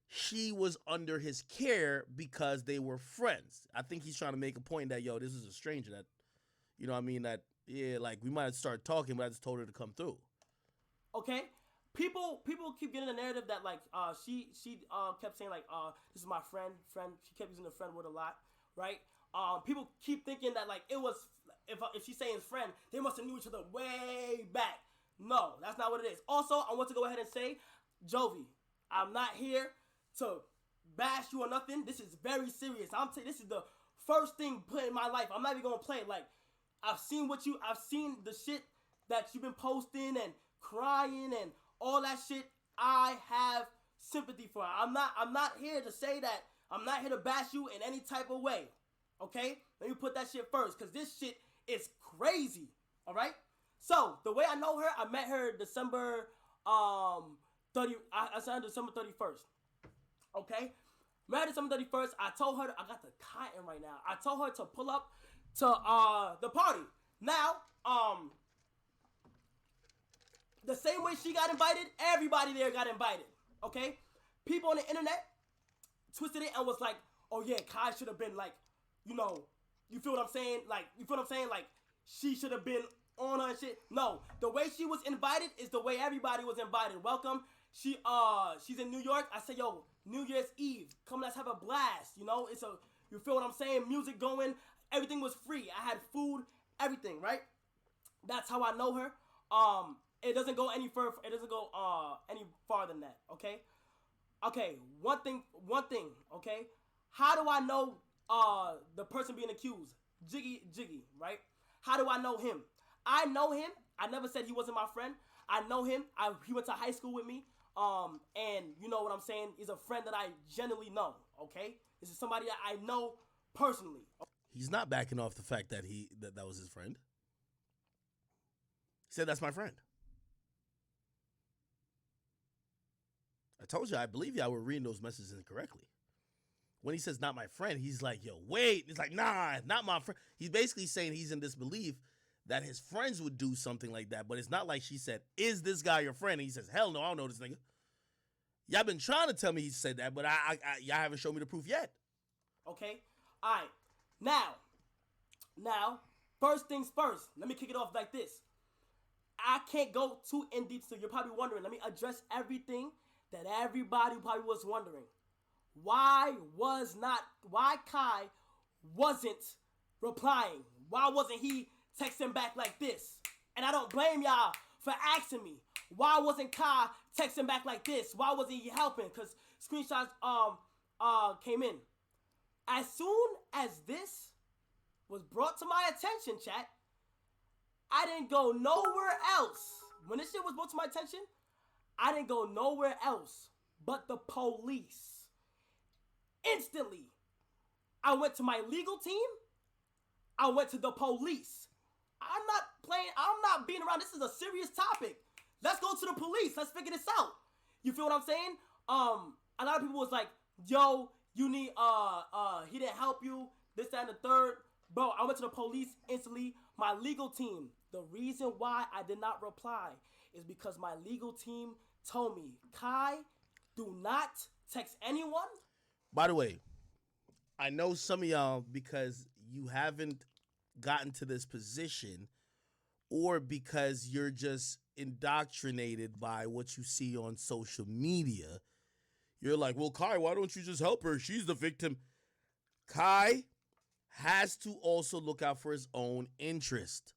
she was under his care because they were friends. I think he's trying to make a point that, this is a stranger that, we might have started talking, but I just told her to come through. Okay? People keep getting the narrative that, she kept saying, this is my friend. She kept using the friend word a lot, right? People keep thinking that, it was, if she's saying friend, they must have knew each other way back. No, that's not what it is. Also, I want to go ahead and say, Jovi, I'm not here to bash you or nothing. This is very serious. This is the first thing put in my life. I'm not even gonna play it. I've seen the shit that you've been posting and crying and all that shit. I have sympathy for. I'm not here to say that. I'm not here to bash you in any type of way. Okay? Let me put that shit first, because this shit is crazy. All right? So the way I know her, I met her December 30. I said December 31st. Okay? Met December 31st. I told her I got the cotton right now. I told her to pull up to the party. Now, the same way she got invited, everybody there got invited. Okay? People on the internet twisted it and was like, oh yeah, Kai should have been you feel what I'm saying? She should have been on her and shit. No, the way she was invited is the way everybody was invited. Welcome. She's in New York. I said, yo, New Year's Eve, come, let's have a blast. You feel what I'm saying? Music going, everything was free. I had food, everything, right? That's how I know her. It doesn't go any further. It doesn't go any farther than that. Okay. Okay. One thing. Okay. How do I know the person being accused? Jiggy, right? How do I know him? I know him. I never said he wasn't my friend. I know him. He went to high school with me. And you know what I'm saying? He's a friend that I genuinely know. Okay. This is somebody that I know personally. He's not backing off the fact that that was his friend. He said, that's my friend. I told you, I believe y'all were reading those messages incorrectly. When he says not my friend, he's like, yo, wait. It's like, nah, not my friend. He's basically saying he's in disbelief that his friends would do something like that. But it's not like she said, is this guy your friend? And he says, hell no, I don't know this nigga. Y'all been trying to tell me he said that, but y'all haven't shown me the proof yet. Okay? All right. Now, first things first. Let me kick it off like this. I can't go too in deep, so you're probably wondering. Let me address everything that everybody probably was wondering. Why Kai wasn't replying? Why wasn't he texting back like this? And I don't blame y'all for asking me. Why wasn't Kai texting back like this? Why wasn't he helping? Because screenshots came in. As soon as this was brought to my attention, chat, I didn't go nowhere else. When this shit was brought to my attention, I didn't go nowhere else but the police. Instantly, I went to my legal team. I went to the police. I'm not being around. This is a serious topic. Let's go to the police. Let's figure this out. You feel what I'm saying? A lot of people was like, yo, you need, he didn't help you, this, that, and the third. Bro, I went to the police instantly. My legal team, the reason why I did not reply is because my legal team told me, Kai, do not text anyone. By the way, I know some of y'all, because you haven't gotten to this position, or because you're just indoctrinated by what you see on social media. You're like, well, Kai, why don't you just help her? She's the victim. Kai has to also look out for his own interest.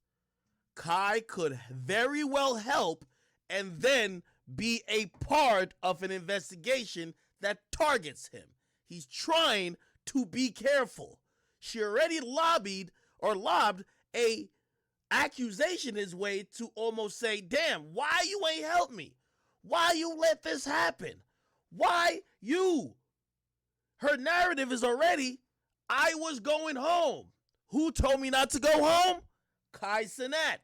Kai could very well help and then be a part of an investigation that targets him. He's trying to be careful. She already lobbed a accusation his way to almost say, damn, why you ain't help me? Why you let this happen? Why you? Her narrative is already, I was going home. Who told me not to go home? Kai Cenat.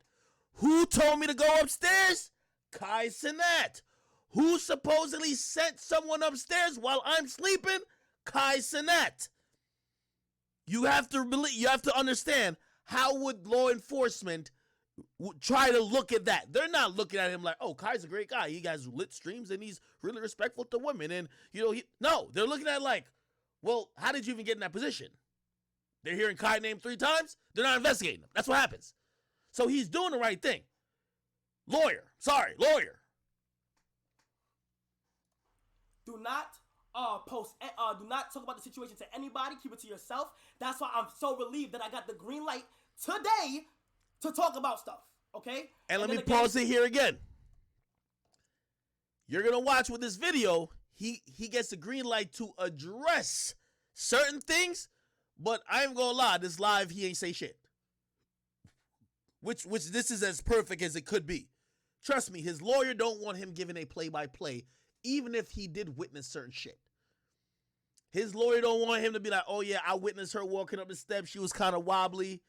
Who told me to go upstairs? Kai Cenat. Who supposedly sent someone upstairs while I'm sleeping? Kai Cenat. You have to understand, how would law enforcement try to look at that? They're not looking at him like, oh, Kai's a great guy. He has lit streams and he's really respectful to women. And, no, they're looking at it like, well, how did you even get in that position? They're hearing Kai name 3 times. They're not investigating him. That's what happens. So he's doing the right thing. Lawyer. Do not do not talk about the situation to anybody. Keep it to yourself. That's why I'm so relieved that I got the green light today to talk about stuff. Okay? And let me pause it here again. You're gonna watch with this video. He gets the green light to address certain things, but I ain't gonna lie. This live, he ain't say shit. Which this is as perfect as it could be. Trust me, his lawyer don't want him giving a play-by-play, even if he did witness certain shit. His lawyer don't want him to be like, oh yeah, I witnessed her walking up the steps. She was kind of wobbly.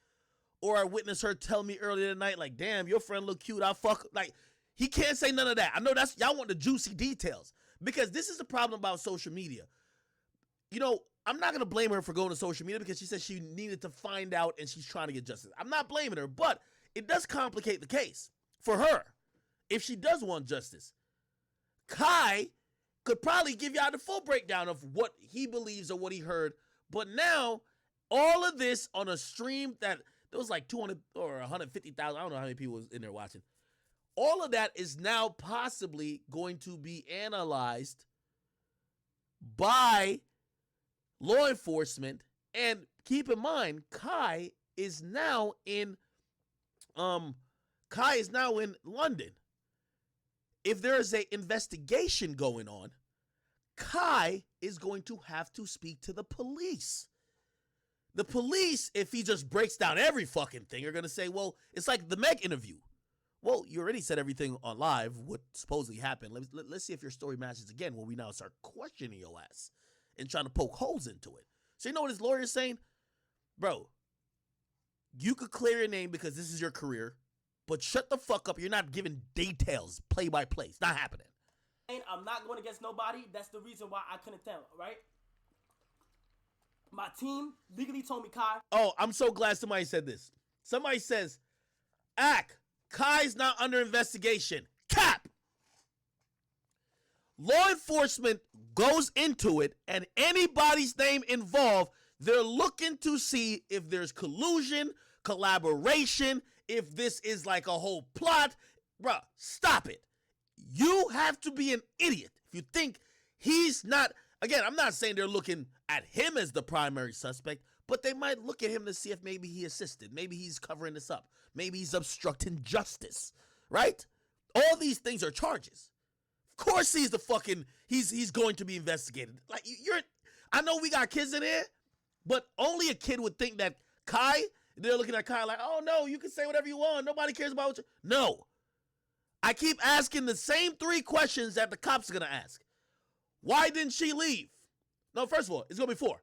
Or I witnessed her tell me earlier tonight, like, damn, your friend look cute. I fuck. Like, he can't say none of that. I know that's, y'all want the juicy details. Because this is the problem about social media. I'm not going to blame her for going to social media because she said she needed to find out and she's trying to get justice. I'm not blaming her, but it does complicate the case for her if she does want justice. Kai could probably give y'all the full breakdown of what he believes or what he heard, but now all of this on a stream that there was like 200 or 150,000, I don't know how many people was in there watching. All of that is now possibly going to be analyzed by law enforcement. And keep in mind, Kai is now in London. If there is an investigation going on, Kai is going to have to speak to the police. The police, if he just breaks down every fucking thing, are going to say, well, it's like the Meg interview. Well, you already said everything on live, what supposedly happened. Let's see if your story matches again when we now start questioning your ass and trying to poke holes into it. So you know what his lawyer is saying? Bro, you could clear your name because this is your career, but shut the fuck up. You're not giving details, play-by-play. It's not happening. I'm not going against nobody. That's the reason why I couldn't tell, right? My team legally told me, Kai. Oh, I'm so glad somebody said this. Somebody says, Kai's not under investigation. Cap! Law enforcement goes into it, and anybody's name involved, they're looking to see if there's collusion, collaboration, if this is like a whole plot. Bruh, stop it. You have to be an idiot if you think he's not. Again, I'm not saying they're looking at him as the primary suspect, but they might look at him to see if maybe he assisted. Maybe he's covering this up. Maybe he's obstructing justice, right? All these things are charges. Of course he's he's going to be investigated. Like, I know we got kids in here, but only a kid would think that Kai, they're looking at Kai like, oh no, you can say whatever you want. Nobody cares about what you. No. I keep asking the same 3 questions that the cops are going to ask. Why didn't she leave? No, first of all, it's going to be 4.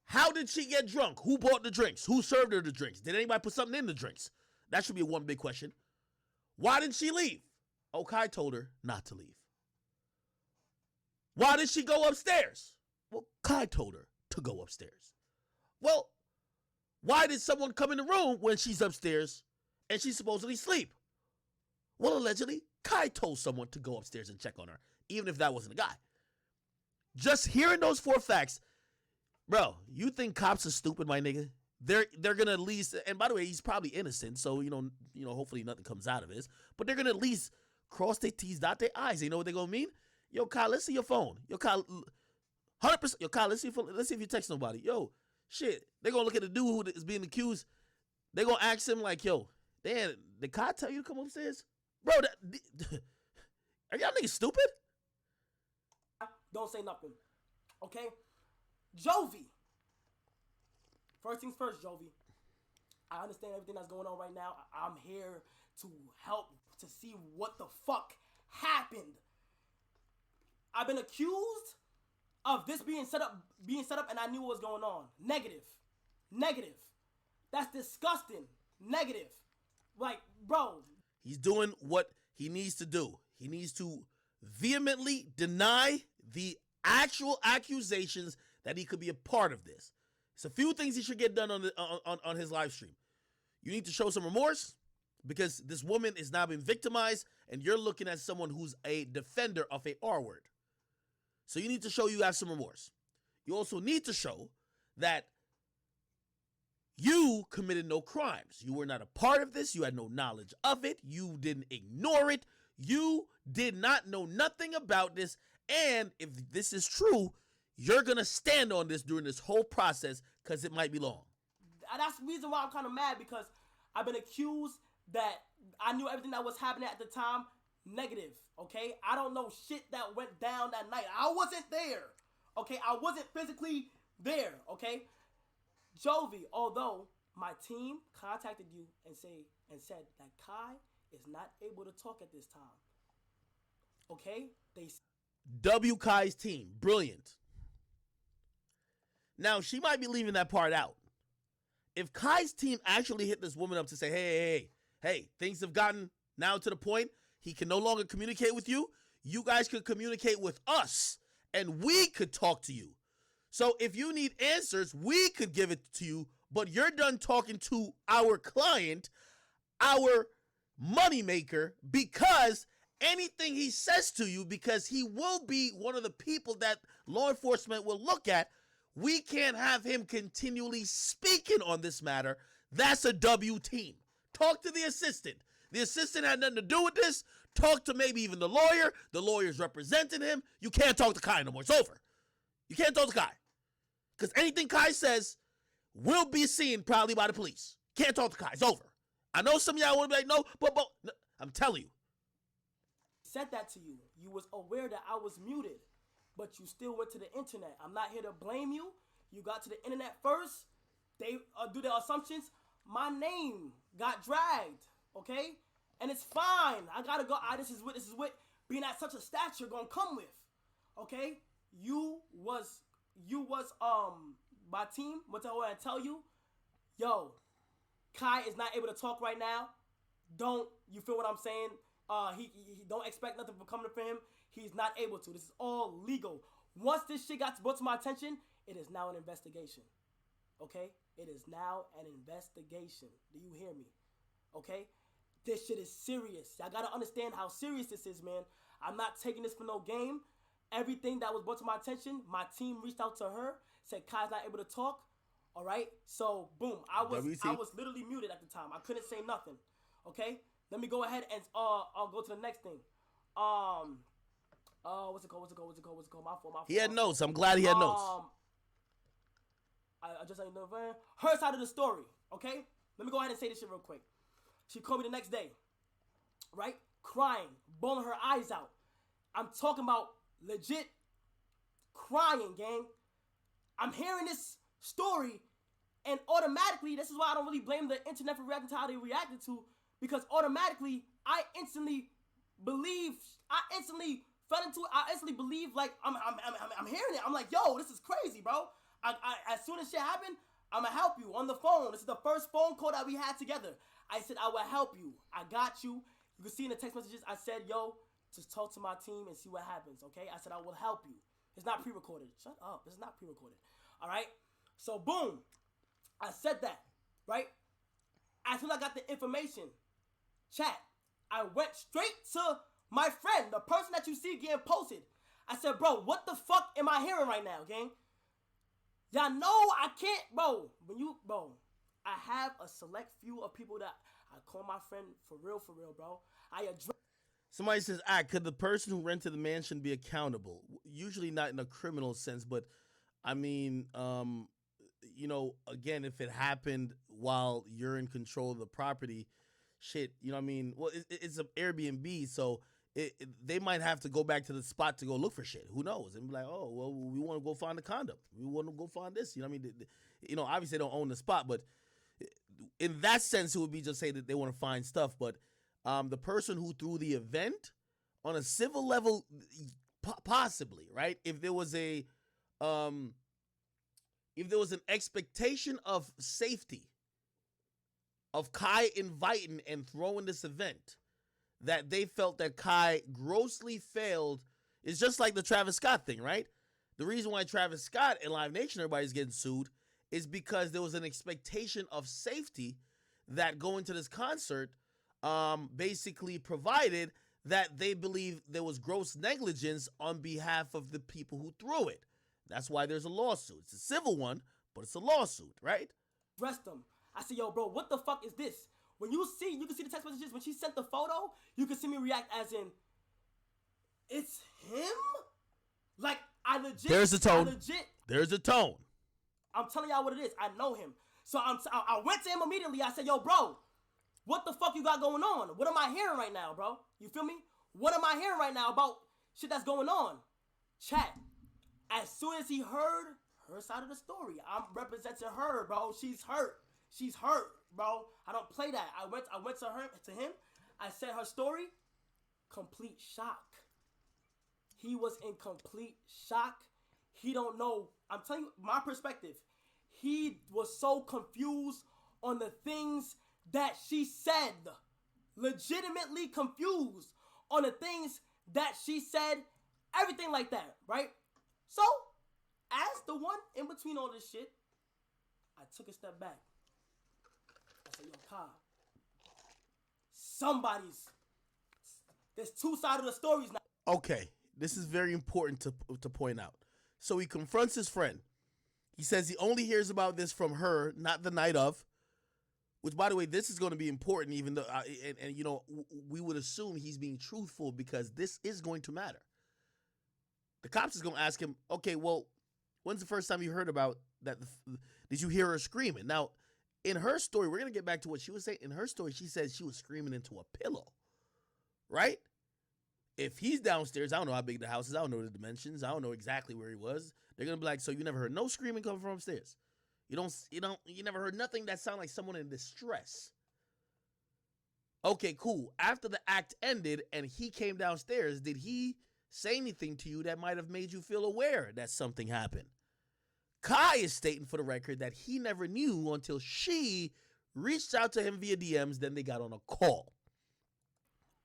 How did she get drunk? Who bought the drinks? Who served her the drinks? Did anybody put something in the drinks? That should be one big question. Why didn't she leave? Oh, Kai told her not to leave. Why did she go upstairs? Well, Kai told her to go upstairs. Well, why did someone come in the room when she's upstairs and she's supposedly asleep? Well, allegedly, Kai told someone to go upstairs and check on her, even if that wasn't a guy. Just hearing those 4 facts, bro, you think cops are stupid, my nigga? they're gonna at least, and by the way, he's probably innocent, so hopefully nothing comes out of this. But they're gonna at least cross their T's, dot their I's. You know what they're gonna mean? Yo, Kyle, let's see your phone. Yo, Kyle, 100%. Yo, Kyle, let's see if you text nobody. Yo, shit, they're gonna look at the dude who is being accused. They're gonna ask him like, yo, damn, did Kyle tell you to come upstairs, bro? Are y'all niggas stupid? Don't say nothing, okay? Jovi. First things first, Jovi. I understand everything that's going on right now. I'm here to help to see what the fuck happened. I've been accused of this being set up, and I knew what was going on. Negative. That's disgusting. Negative. Like, bro. He's doing what he needs to do. He needs to vehemently deny the actual accusations that he could be a part of this. It's a few things he should get done on his live stream. You need to show some remorse because this woman is now being victimized and you're looking at someone who's a defender of a R word. So you need to show you have some remorse. You also need to show that you committed no crimes. You were not a part of this. You had no knowledge of it. You didn't ignore it. You did not know nothing about this. And if this is true, you're going to stand on this during this whole process because it might be long. That's the reason why I'm kind of mad, because I've been accused that I knew everything that was happening at the time. Negative, okay? I don't know shit that went down that night. I wasn't there, okay? I wasn't physically there, okay? Jovi, although my team contacted you and said that Kai is not able to talk at this time, okay? W. Kai's team, brilliant. Now, she might be leaving that part out. If Kai's team actually hit this woman up to say, hey, things have gotten now to the point he can no longer communicate with you, you guys could communicate with us, and we could talk to you. So if you need answers, we could give it to you, but you're done talking to our client, our moneymaker, because anything he says to you, because he will be one of the people that law enforcement will look at, we can't have him continually speaking on this matter. That's a W team. Talk to the assistant. The assistant had nothing to do with this. Talk to maybe even the lawyer. The lawyer's representing him. You can't talk to Kai no more. It's over. You can't talk to Kai. Because anything Kai says will be seen probably by the police. Can't talk to Kai. It's over. I know some of y'all want to be like, no, but no, I'm telling you. Said that to you. You was aware that I was muted, but you still went to the internet. I'm not here to blame you. You got to the internet first. They do their assumptions. My name got dragged, okay? And it's fine. I gotta go. This is what being at such a stature gonna come with, okay? You was my team went to her and tell you, yo, Kai is not able to talk right now. You feel what I'm saying? He don't expect nothing from coming from him. He's not able to. This is all legal. Once this shit got brought to my attention, it is now an investigation. Okay? It is now an investigation. Do you hear me? Okay? This shit is serious. Y'all gotta understand how serious this is, man. I'm not taking this for no game. Everything that was brought to my attention, my team reached out to her, said Kai's not able to talk. All right? So, boom. I was literally muted at the time. I couldn't say nothing. Okay? Let me go ahead and I'll go to the next thing. What's it called? My fault. He had notes. I'm glad he had notes. I just ain't know her side of the story. Okay, let me go ahead and say this shit real quick. She called me the next day, right? Crying, bawling her eyes out. I'm talking about legit crying, gang. I'm hearing this story, and automatically, this is why I don't really blame the internet for reacting to how they reacted to, because automatically, I instantly believed like I'm hearing it. I'm like, yo, this is crazy, bro. I as soon as shit happened, I'ma help you on the phone. This is the first phone call that we had together. I said I will help you. I got you. You can see in the text messages, I said, yo, just talk to my team and see what happens, okay? I said I will help you. It's not pre-recorded. Shut up. It's not pre-recorded. All right? So, boom. I said that, right? As soon as I got the information, chat, I went straight to my friend, the person that you see getting posted. I said, bro, what the fuck am I hearing right now, gang? Y'all know I can't, bro. I have a select few of people that I call my friend for real, bro. I address. Somebody says, could the person who rented the mansion be accountable? Usually not in a criminal sense, but I mean, again, if it happened while you're in control of the property, shit, you know what I mean? Well, it's an Airbnb, so they might have to go back to the spot to go look for shit. Who knows? And be like, oh, well, we want to go find a condom. We want to go find this. You know what I mean? Obviously they don't own the spot, but in that sense, it would be just say that they want to find stuff. But the person who threw the event on a civil level, possibly, right? If there was an expectation of safety of Kai inviting and throwing this event, that they felt that Kai grossly failed, is just like the Travis Scott thing, right? The reason why Travis Scott and Live Nation, everybody's getting sued, is because there was an expectation of safety that going to this concert basically provided, that they believe there was gross negligence on behalf of the people who threw it. That's why there's a lawsuit. It's a civil one, but it's a lawsuit, right? Rest them. I said, yo, bro, what the fuck is this? When you can see the text messages. When she sent the photo, you can see me react as in, it's him? Like, I legit. There's a tone. There's a tone. I'm telling y'all what it is. I know him. So I went to him immediately. I said, yo, bro, what the fuck you got going on? What am I hearing right now, bro? You feel me? What am I hearing right now about shit that's going on? Chat. As soon as he heard her side of the story, I'm representing her, bro. She's hurt. She's hurt, bro. I don't play that. I went to him. I said her story. Complete shock. He was in complete shock. He don't know. I'm telling you my perspective. He was so confused on the things that she said. Legitimately confused on the things that she said. Everything like that, right? So, as the one in between all this shit, I took a step back. I said, yo, Kai, there's two sides of the stories now. Okay, this is very important to point out. So he confronts his friend. He says he only hears about this from her, not the night of. Which, by the way, this is going to be important, even though, we would assume he's being truthful because this is going to matter. The cops is going to ask him, okay, well, when's the first time you heard about that? Did you hear her screaming? Now, in her story, we're going to get back to what she was saying. In her story, she said she was screaming into a pillow, right? If he's downstairs, I don't know how big the house is. I don't know the dimensions. I don't know exactly where he was. They're going to be like, so you never heard no screaming coming from upstairs? You never heard nothing that sounded like someone in distress? Okay, cool. After the act ended and he came downstairs, did he say anything to you that might have made you feel aware that something happened? Kai is stating for the record that he never knew until she reached out to him via DMs, then they got on a call.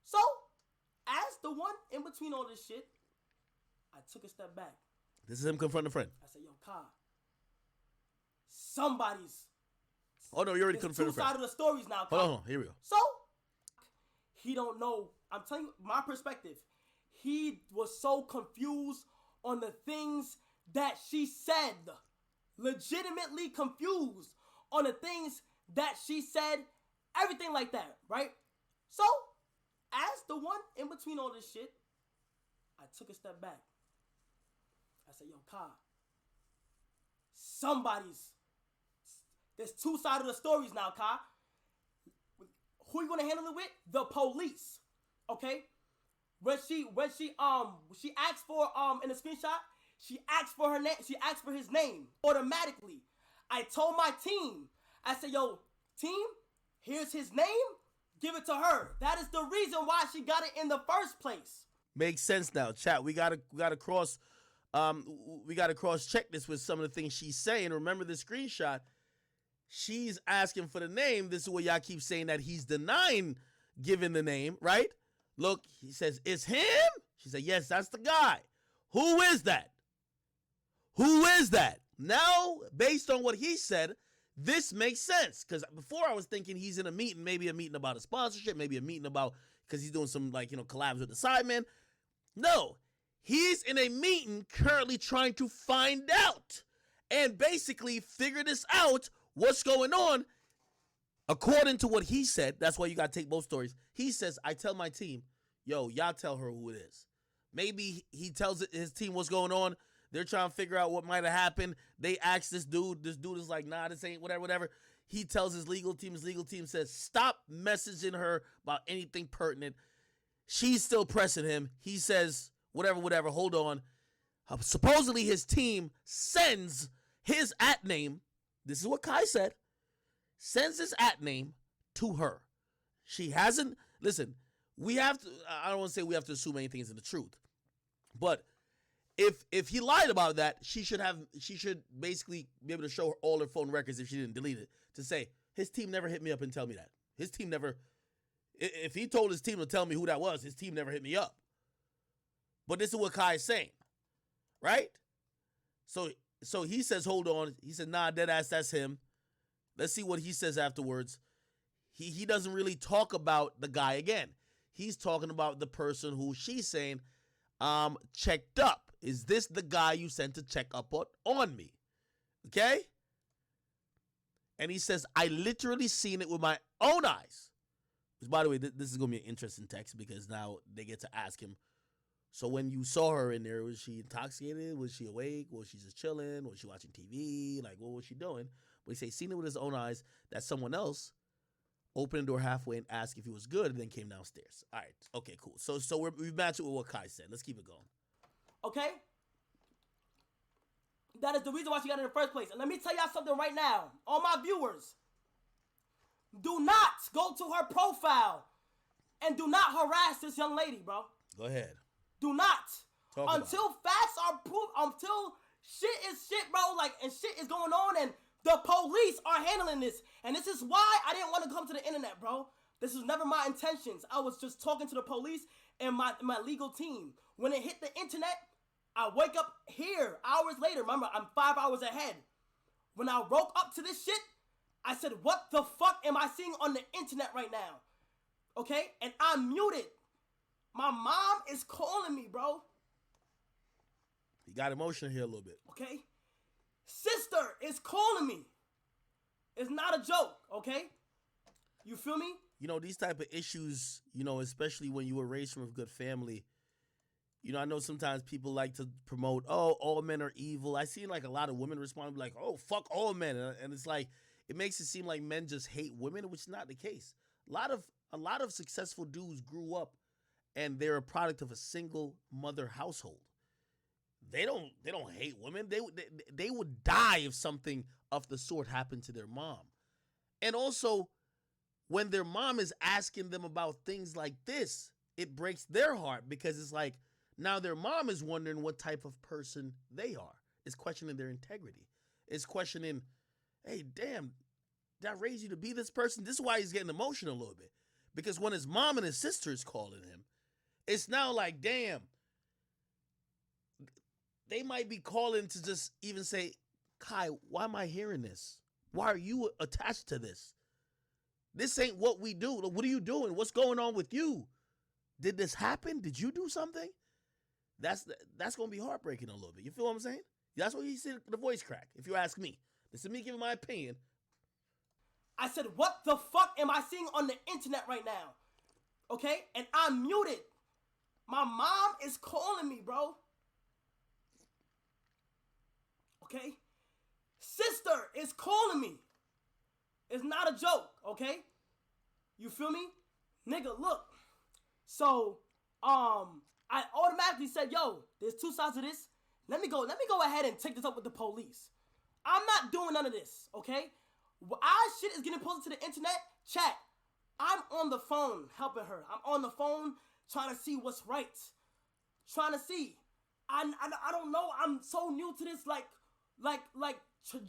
So, as the one in between all this shit, I took a step back. This is him confronting a friend. I said, yo, Kai, somebody's... Oh, no, you already confronted a friend. Two sides of the stories now, Kai. Hold on, here we go. So, he don't know. I'm telling you my perspective. He was so confused on the things that she said. Legitimately confused on the things that she said. Everything like that, right? So, as the one in between all this shit, I took a step back. I said, yo, Kai, there's two sides of the stories now, Kai. Who you gonna handle it with? The police. Okay? When she asked for in the screenshot, she asked for her name, she asked for his name automatically. I told my team, I said, yo, team, here's his name, give it to her. That is the reason why she got it in the first place. Makes sense now. Chat, we gotta cross check this with some of the things she's saying. Remember the screenshot. She's asking for the name. This is where y'all keep saying that he's denying giving the name, right? Look, he says, it's him? She said, yes, that's the guy. Who is that? Who is that? Now, based on what he said, this makes sense. Because before I was thinking he's in a meeting, maybe a meeting about a sponsorship, maybe a meeting about, because he's doing some collabs with the Sidemen. No, he's in a meeting currently trying to find out and basically figure this out, what's going on. According to what he said, that's why you got to take both stories. He says, I tell my team, yo, y'all tell her who it is. Maybe he tells his team what's going on. They're trying to figure out what might have happened. They ask this dude. This dude is like, nah, this ain't whatever. He tells his legal team. His legal team says, stop messaging her about anything pertinent. She's still pressing him. He says, whatever, hold on. Supposedly his team sends his @name. This is what Kai said. Sends his @name to her. She hasn't. Listen, we have to. I don't want to say we have to assume anything is in the truth, but if he lied about that, she should basically be able to show her all her phone records if she didn't delete it to say his team never hit me up and tell me that. His team never. If he told his team to tell me who that was, his team never hit me up. But this is what Kai is saying, right? So he says, hold on. He said, nah, deadass, that's him. Let's see what he says afterwards. He doesn't really talk about the guy again. He's talking about the person who she's saying checked up. Is this the guy you sent to check up on me? Okay? And he says, I literally seen it with my own eyes. Which, by the way, this is going to be an interesting text because now they get to ask him, so when you saw her in there, was she intoxicated? Was she awake? Was she just chilling? Was she watching TV? Like, what was she doing? But he say, seen it with his own eyes that someone else opened the door halfway and asked if he was good and then came downstairs. All right. Okay, cool. So we've matched it with what Kai said. Let's keep it going. Okay? That is the reason why she got it in the first place. And let me tell y'all something right now. All my viewers, do not go to her profile and do not harass this young lady, bro. Go ahead. Do not. Talk until facts are proved, until shit is shit, bro, like, and shit is going on and the police are handling this. And this is why I didn't want to come to the internet, bro. This was never my intentions. I was just talking to the police and my legal team. When it hit the internet, I wake up here hours later. Remember, I'm 5 hours ahead. When I woke up to this shit, I said, what the fuck am I seeing on the internet right now? Okay? And I'm muted. My mom is calling me, bro. He got emotional here a little bit. Okay? Sister is calling me. It's not a joke, okay? You feel me? You know, these type of issues, you know, especially when you were raised from a good family, you know, I know sometimes people like to promote, oh, all men are evil. I see like a lot of women respond like, oh, fuck all men. And it's like, it makes it seem like men just hate women, which is not the case. A lot of successful dudes grew up and they're a product of a single mother household. They don't hate women. They would die if something of the sort happened to their mom. And also, when their mom is asking them about things like this, it breaks their heart because it's like, now their mom is wondering what type of person they are. It's questioning their integrity. It's questioning, hey, damn, did I raise you to be this person? This is why he's getting emotional a little bit. Because when his mom and his sister is calling him, it's now like, damn, they might be calling to just even say, Kai, why am I hearing this? Why are you attached to this? This ain't what we do. What are you doing? What's going on with you? Did this happen? Did you do something? That's going to be heartbreaking a little bit. You feel what I'm saying? That's why you see the voice crack, if you ask me. This is me giving my opinion. I said, what the fuck am I seeing on the internet right now? Okay? And I'm muted. My mom is calling me, bro. Okay? Sister is calling me. It's not a joke, okay? You feel me? Nigga, look. So, I automatically said, yo, there's two sides to this. Let me go ahead and take this up with the police. I'm not doing none of this, okay? Our shit is getting posted to the internet. Chat, I'm on the phone helping her. I'm on the phone trying to see what's right. Trying to see. I don't know. I'm so new to this, like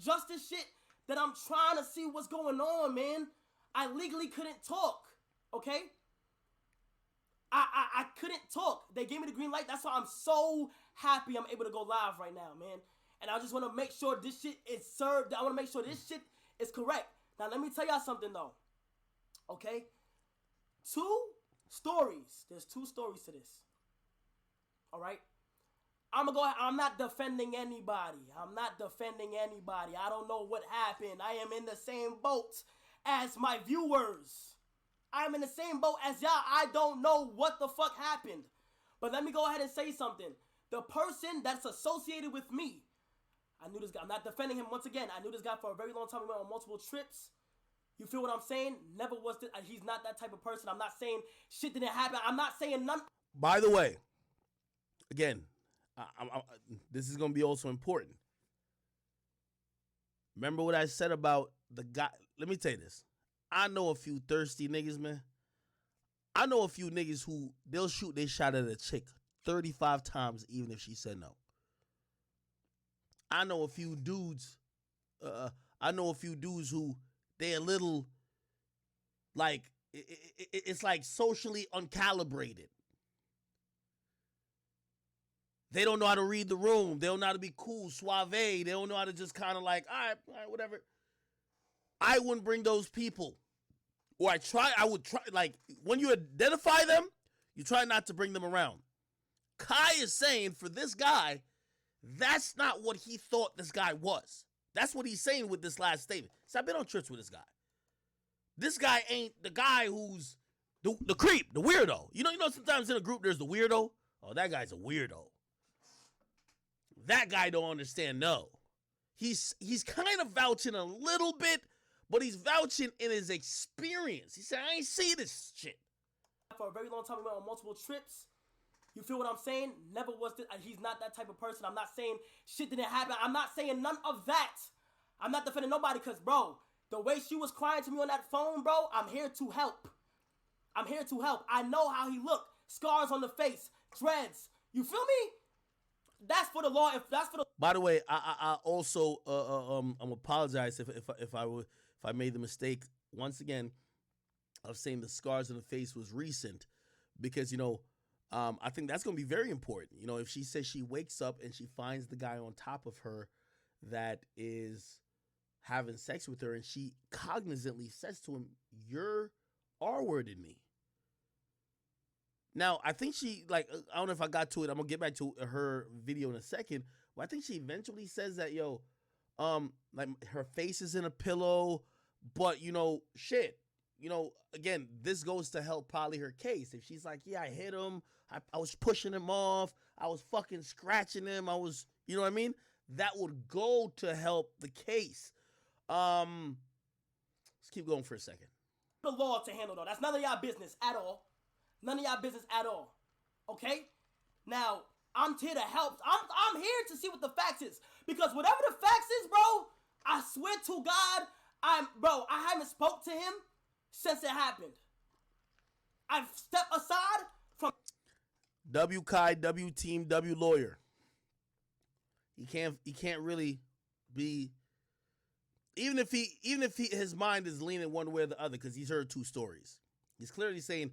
justice shit that I'm trying to see what's going on, man. I legally couldn't talk, okay? I couldn't talk. They gave me the green light. That's why I'm so happy I'm able to go live right now, man. And I just want to make sure this shit is served. I want to make sure this shit is correct. Now, let me tell y'all something, though. Okay? Two stories. There's two stories to this. All right? I'm not defending anybody. I don't know what happened. I am in the same boat as my viewers. I'm in the same boat as y'all. I don't know what the fuck happened. But let me go ahead and say something. The person that's associated with me, I knew this guy. I'm not defending him once again. I knew this guy for a very long time. We went on multiple trips. You feel what I'm saying? Never was. He's not that type of person. I'm not saying shit didn't happen. I'm not saying none. By the way, again, this is going to be also important. Remember what I said about the guy? Let me tell you this. I know a few thirsty niggas, man. I know a few niggas who they'll shoot their shot at a chick 35 times even if she said no. I know a few dudes. Who they're a little like it's like socially uncalibrated. They don't know how to read the room. They don't know how to be cool, suave. They don't know how to just kind of like, all right, whatever. I wouldn't bring those people. Or I would try, like, when you identify them, you try not to bring them around. Kai is saying for this guy, that's not what he thought this guy was. That's what he's saying with this last statement. So I've been on trips with this guy. This guy ain't the guy who's the creep, the weirdo. You know, sometimes in a group there's the weirdo. Oh, that guy's a weirdo. That guy don't understand, no. He's kind of vouching a little bit, but he's vouching in his experience. He said, I ain't see this shit. For a very long time, we went on multiple trips. You feel what I'm saying? Never was. He's not that type of person. I'm not saying shit didn't happen. I'm not saying none of that. I'm not defending nobody because, bro, the way she was crying to me on that phone, bro, I'm here to help. I'm here to help. I know how he looked. Scars on the face. Dreads. You feel me? That's for the law. If that's for the. By the way, I also I'm apologize if I made the mistake once again of saying the scars on the face was recent, because I think that's going to be very important. If she says she wakes up and she finds the guy on top of her that is having sex with her, and she cognizantly says to him, "You're R-worded me." Now, I think she, I don't know if I got to it. I'm going to get back to her video in a second. But I think she eventually says that, her face is in a pillow. But, shit. Again, this goes to help probably her case. If she's like, yeah, I hit him. I was pushing him off. I was fucking scratching him. I was, you know what I mean? That would go to help the case. Let's keep going for a second. The law to handle, though. That's none of y'all business at all. None of y'all business at all. Okay? Now, I'm here to help. I'm here to see what the facts is. Because whatever the facts is, bro, I swear to God, I haven't spoke to him since it happened. I've stepped aside from W Kai, W team, W lawyer. He can't really be, even if his mind is leaning one way or the other, because he's heard two stories. He's clearly saying,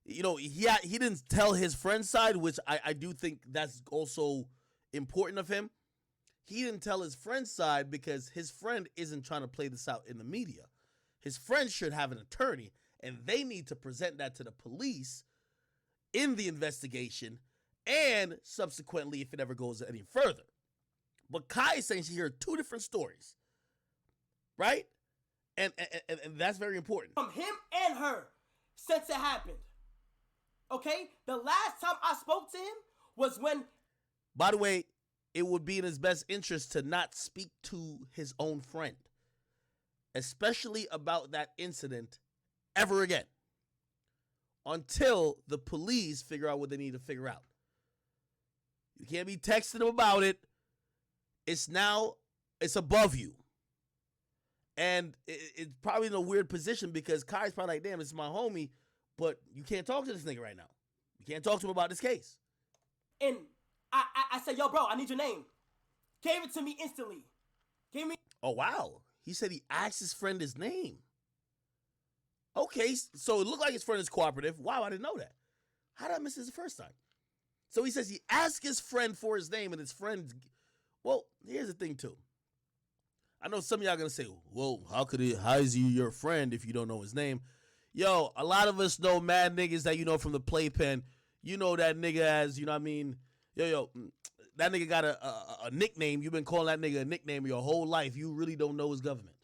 he didn't tell his friend's side, which I do think that's also important of him. He didn't tell his friend's side because his friend isn't trying to play this out in the media. His friend should have an attorney, and they need to present that to the police in the investigation, and subsequently if it ever goes any further. But Kai is saying she heard two different stories, right? And that's very important. From him and her since it happened. Okay? The last time I spoke to him was when... By the way, it would be in his best interest to not speak to his own friend, especially about that incident, ever again, until the police figure out what they need to figure out. You can't be texting him about it. It's above you. And it's probably in a weird position because Kai's probably like, damn, this is my homie, but you can't talk to this nigga right now. You can't talk to him about this case. And I said, yo, bro, I need your name. Gave it to me instantly. Oh, wow. He said he asked his friend his name. Okay, so it looked like his friend is cooperative. Wow, I didn't know that. How did I miss this the first time? So he says he asked his friend for his name, and his friend... Well, here's the thing, too. I know some of y'all going to say, well, how is he your friend if you don't know his name? Yo, a lot of us know mad niggas that you know from the playpen. You know that nigga as, you know what I mean? Yo, that nigga got a nickname. You've been calling that nigga a nickname your whole life. You really don't know his government.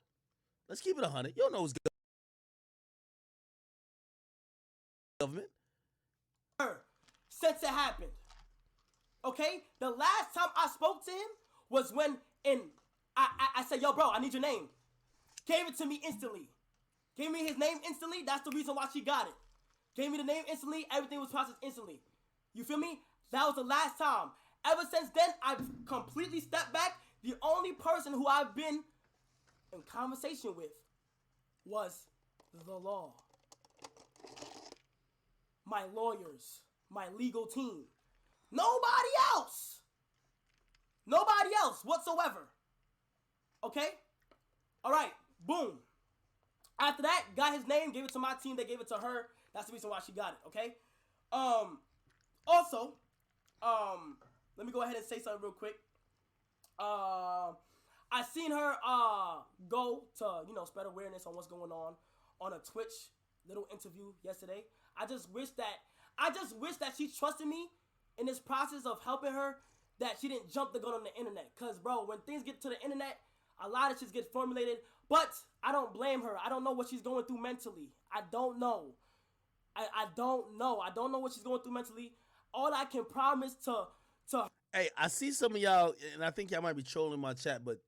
Let's keep it 100. You don't know his government. government. Since it happened. Okay? The last time I spoke to him was when I said, yo, bro, I need your name. Gave it to me instantly. Gave me his name instantly. That's the reason why she got it. Gave me the name instantly. Everything was processed instantly. You feel me? That was the last time. Ever since then, I've completely stepped back. The only person who I've been in conversation with was the law. My lawyers. My legal team. Nobody else. Nobody else whatsoever. Okay? All right. Boom. After that, got his name, gave it to my team, they gave it to her. That's the reason why she got it, okay? Also, let me go ahead and say something real quick. I seen her go to, spread awareness on what's going on a Twitch little interview yesterday. I just wish that she trusted me in this process of helping her, that she didn't jump the gun on the internet. Because, bro, when things get to the internet, a lot of shit gets formulated. But I don't blame her. I don't know what she's going through mentally. I don't know. I don't know. I don't know what she's going through mentally. All I can promise to Hey, I see some of y'all, and I think y'all might be trolling my chat, but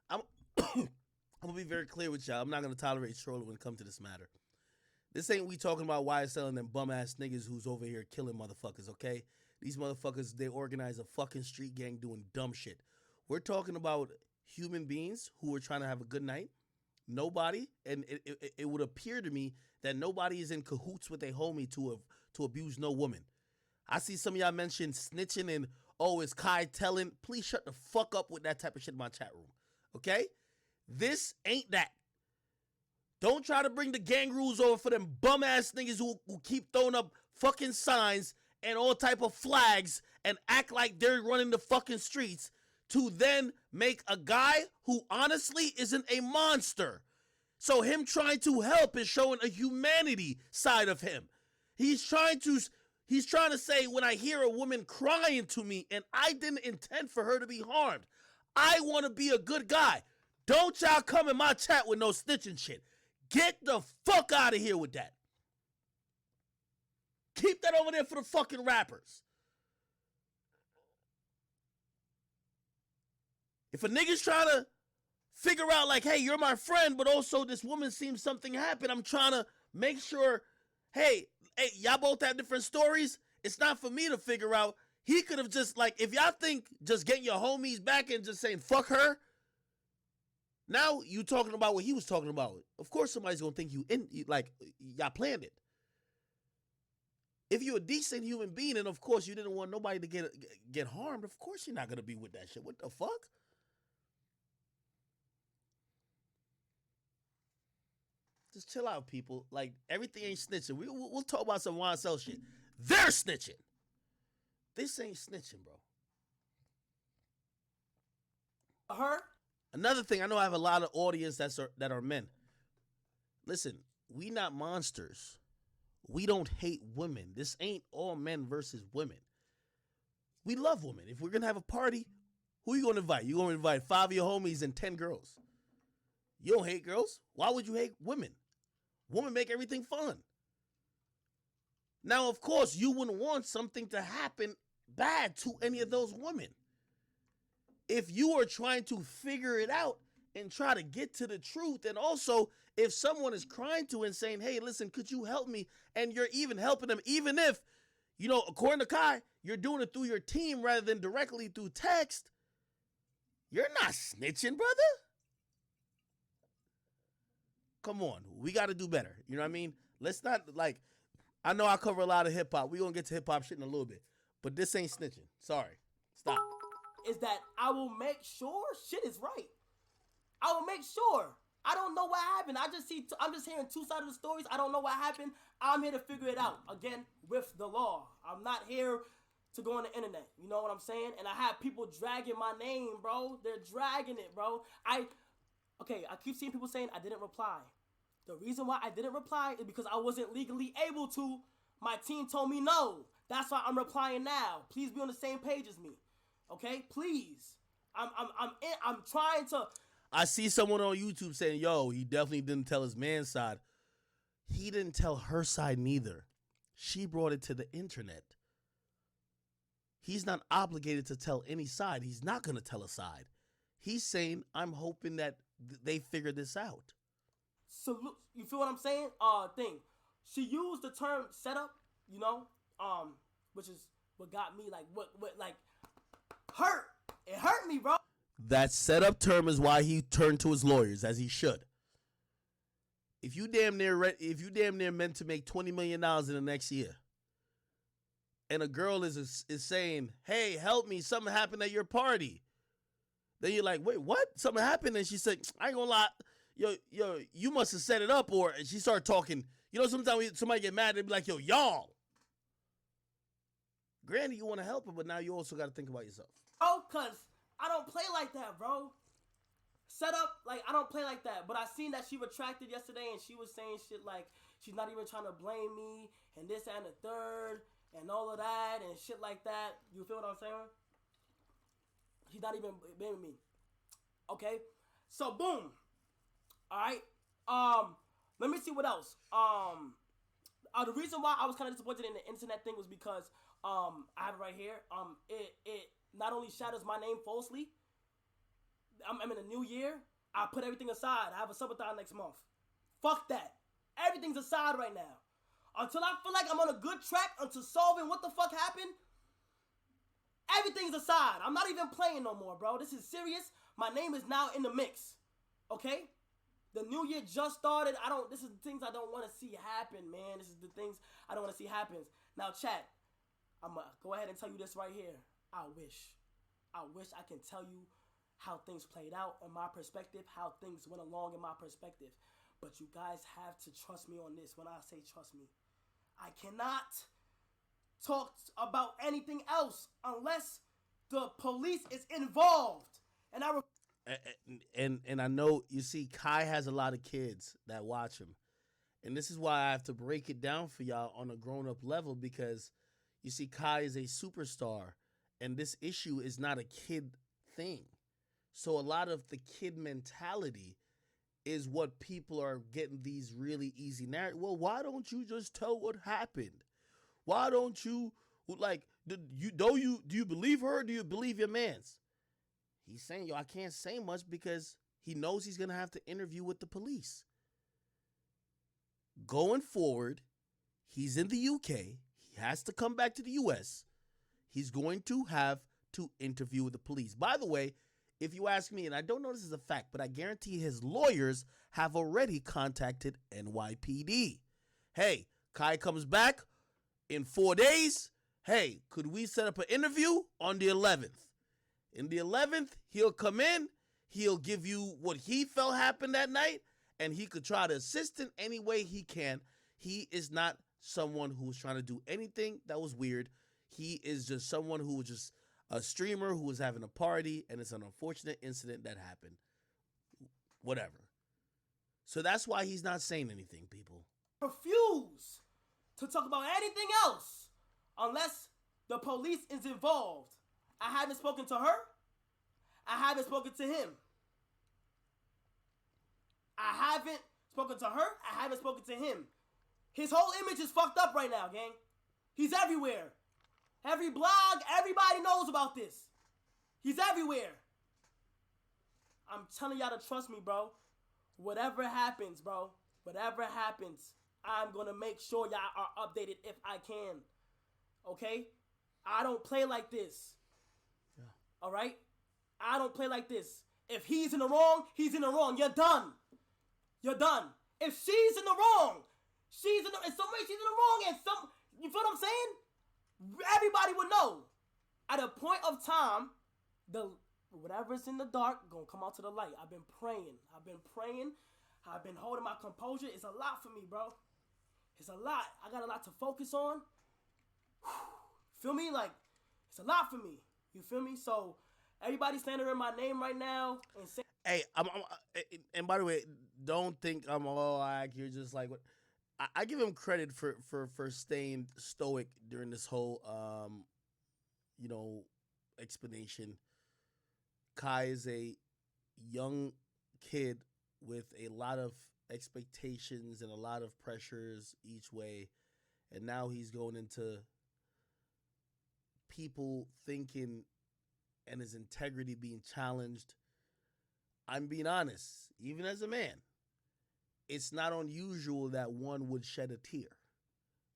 I'm I'm gonna be very clear with y'all. I'm not gonna tolerate trolling when it comes to this matter. This ain't we talking about YSL and them bum ass niggas who's over here killing motherfuckers, okay? These motherfuckers, they organize a fucking street gang doing dumb shit. We're talking about human beings who are trying to have a good night. Nobody, and it would appear to me that nobody is in cahoots with a homie to abuse no woman. I see some of y'all mention snitching and, oh, is Kai telling? Please shut the fuck up with that type of shit in my chat room, okay? This ain't that. Don't try to bring the gang rules over for them bum ass niggas who keep throwing up fucking signs and all type of flags and act like they're running the fucking streets to then make a guy who honestly isn't a monster. So him trying to help is showing a humanity side of him. He's trying to say, when I hear a woman crying to me and I didn't intend for her to be harmed, I want to be a good guy. Don't y'all come in my chat with no snitching shit. Get the fuck out of here with that. Keep that over there for the fucking rappers. If a nigga's trying to figure out like, hey, you're my friend, but also this woman seems something happened, I'm trying to make sure, hey, y'all both have different stories. It's not for me to figure out. He could have just, like, if y'all think just getting your homies back and just saying, fuck her, now you talking about what he was talking about. Of course somebody's going to think y'all planned it. If you're a decent human being and, of course, you didn't want nobody to get harmed, of course you're not going to be with that shit. What the fuck? Just chill out, people. Like, everything ain't snitching. We'll talk about some YSL shit. They're snitching. This ain't snitching, bro. her. Another thing, I know I have a lot of audience that are men. Listen, we not monsters. We don't hate women. This ain't all men versus women. We love women. If we're going to have a party, who you going to invite? You going to invite 5 of your homies and 10 girls. You don't hate girls. Why would you hate women? Women make everything fun. Now, of course, you wouldn't want something to happen bad to any of those women. If you are trying to figure it out and try to get to the truth, and also if someone is crying to and saying, hey, listen, could you help me? And you're even helping them, even if, you know, according to Kai, you're doing it through your team rather than directly through text, you're not snitching, brother. Come on, we got to do better. You know what I mean? Let's not, like, I know I cover a lot of hip hop. We're going to get to hip hop shit in a little bit, but this ain't snitching. Sorry. Stop. Is that I will make sure shit is right. I will make sure. I don't know what happened. I'm just hearing two sides of the stories. I don't know what happened. I'm here to figure it out. Again, with the law. I'm not here to go on the internet. You know what I'm saying? And I have people dragging my name, bro. They're dragging it, bro. I keep seeing people saying I didn't reply. The reason why I didn't reply is because I wasn't legally able to. My team told me no. That's why I'm replying now. Please be on the same page as me. Okay? Please. I'm trying to. I see someone on YouTube saying, yo, he definitely didn't tell his man's side. He didn't tell her side neither. She brought it to the internet. He's not obligated to tell any side. He's not going to tell a side. He's saying, I'm hoping that they figure this out. So you feel what I'm saying? Thing. She used the term setup, you know, which is what got me what hurt. It hurt me, bro. That setup term is why he turned to his lawyers, as he should. If you damn near meant to make $20 million in the next year, and a girl is saying, "Hey, help me! Something happened at your party," then you're like, "Wait, what? Something happened?" And she said, "I ain't gonna lie, yo, you must have set it up." Or and she started talking. You know, sometimes somebody get mad, they be like, "Yo, y'all." Granted, you want to help her, but now you also got to think about yourself. Oh, cause I don't play like that, bro. Set up, I don't play like that. But I seen that she retracted yesterday, and she was saying shit like she's not even trying to blame me, and this and the third, and all of that, and shit like that. You feel what I'm saying? She's not even blaming me. Okay? So, boom. Alright? Let me see what else. The reason why I was kind of disappointed in the internet thing was because, I have it right here. It not only shatters my name falsely, I'm in a new year. I put everything aside. I have a subathon next month. Fuck that. Everything's aside right now. Until I feel like I'm on a good track until solving what the fuck happened, everything's aside. I'm not even playing no more, bro. This is serious. My name is now in the mix. Okay? The new year just started. This is the things I don't want to see happen, man. This is the things I don't want to see happen. Now, chat, I'm going to go ahead and tell you this right here. I wish I can tell you how things played out in my perspective, how things went along in my perspective. But you guys have to trust me on this when I say trust me. I cannot talk about anything else unless the police is involved. And I know, you see, Kai has a lot of kids that watch him. And this is why I have to break it down for y'all on a grown-up level, because, you see, Kai is a superstar. And this issue is not a kid thing. So a lot of the kid mentality is what people are getting these really easy narratives. Well, why don't you just tell what happened? Why don't you, do you believe her or do you believe your mans? He's saying, I can't say much because he knows he's going to have to interview with the police. Going forward, he's in the UK. He has to come back to the US. He's going to have to interview with the police. By the way, if you ask me, and I don't know this is a fact, but I guarantee his lawyers have already contacted NYPD. Hey, Kai comes back in 4 days. Hey, could we set up an interview on the 11th? In the 11th, he'll come in. He'll give you what he felt happened that night, and he could try to assist in any way he can. He is not someone who's trying to do anything that was weird. He is just someone who was just a streamer who was having a party, and it's an unfortunate incident that happened. Whatever. So that's why he's not saying anything, people. Refuse to talk about anything else unless the police is involved. I haven't spoken to her. I haven't spoken to him. I haven't spoken to her. I haven't spoken to him. His whole image is fucked up right now, gang. He's everywhere. Every blog, everybody knows about this. He's everywhere. I'm telling y'all to trust me, bro. Whatever happens, bro. Whatever happens, I'm going to make sure y'all are updated if I can. Okay? I don't play like this. Yeah. All right? I don't play like this. If he's in the wrong, he's in the wrong. You're done. You're done. If she's in the wrong, in some way she's in the wrong, and you feel what I'm saying? Everybody would know. At a point of time, whatever's in the dark gonna come out to the light. I've been praying. I've been holding my composure. It's a lot for me, bro. It's a lot. I got a lot to focus on. Feel me? It's a lot for me. You feel me? So everybody slandering my name right now and saying, hey, and by the way, don't think I'm all like you're just like what. I give him credit for staying stoic during this whole explanation. Kai is a young kid with a lot of expectations and a lot of pressures each way, and now he's going into people thinking and his integrity being challenged. I'm being honest, even as a man, it's not unusual that one would shed a tear.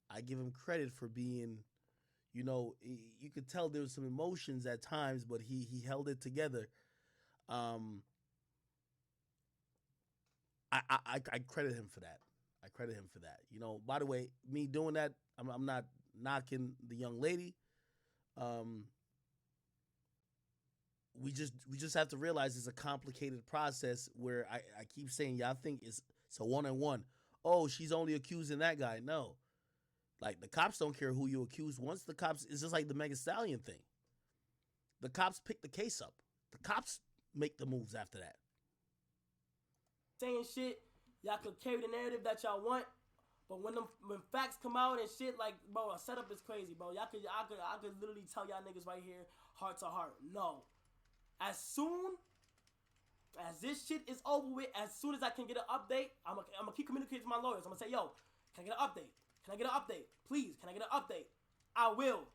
I give him credit for being, you could tell there was some emotions at times, but he held it together. I credit him for that. I credit him for that. By the way, me doing that, I'm not knocking the young lady. We just have to realize it's a complicated process where I keep saying, y'all think it's a one-on-one. Oh, she's only accusing that guy. No. Like, the cops don't care who you accuse. Once the cops, it's just like the Megan Stallion thing. The cops pick the case up. The cops make the moves after that. Saying shit, y'all could carry the narrative that y'all want, but when facts come out and shit, like, bro, a setup is crazy, bro. I could literally tell y'all niggas right here, heart to heart, no. As soon as this shit is over with, as soon as I can get an update, I'm gonna keep communicating with my lawyers. I'm gonna say, yo, can I get an update? Can I get an update? Please, can I get an update? I will.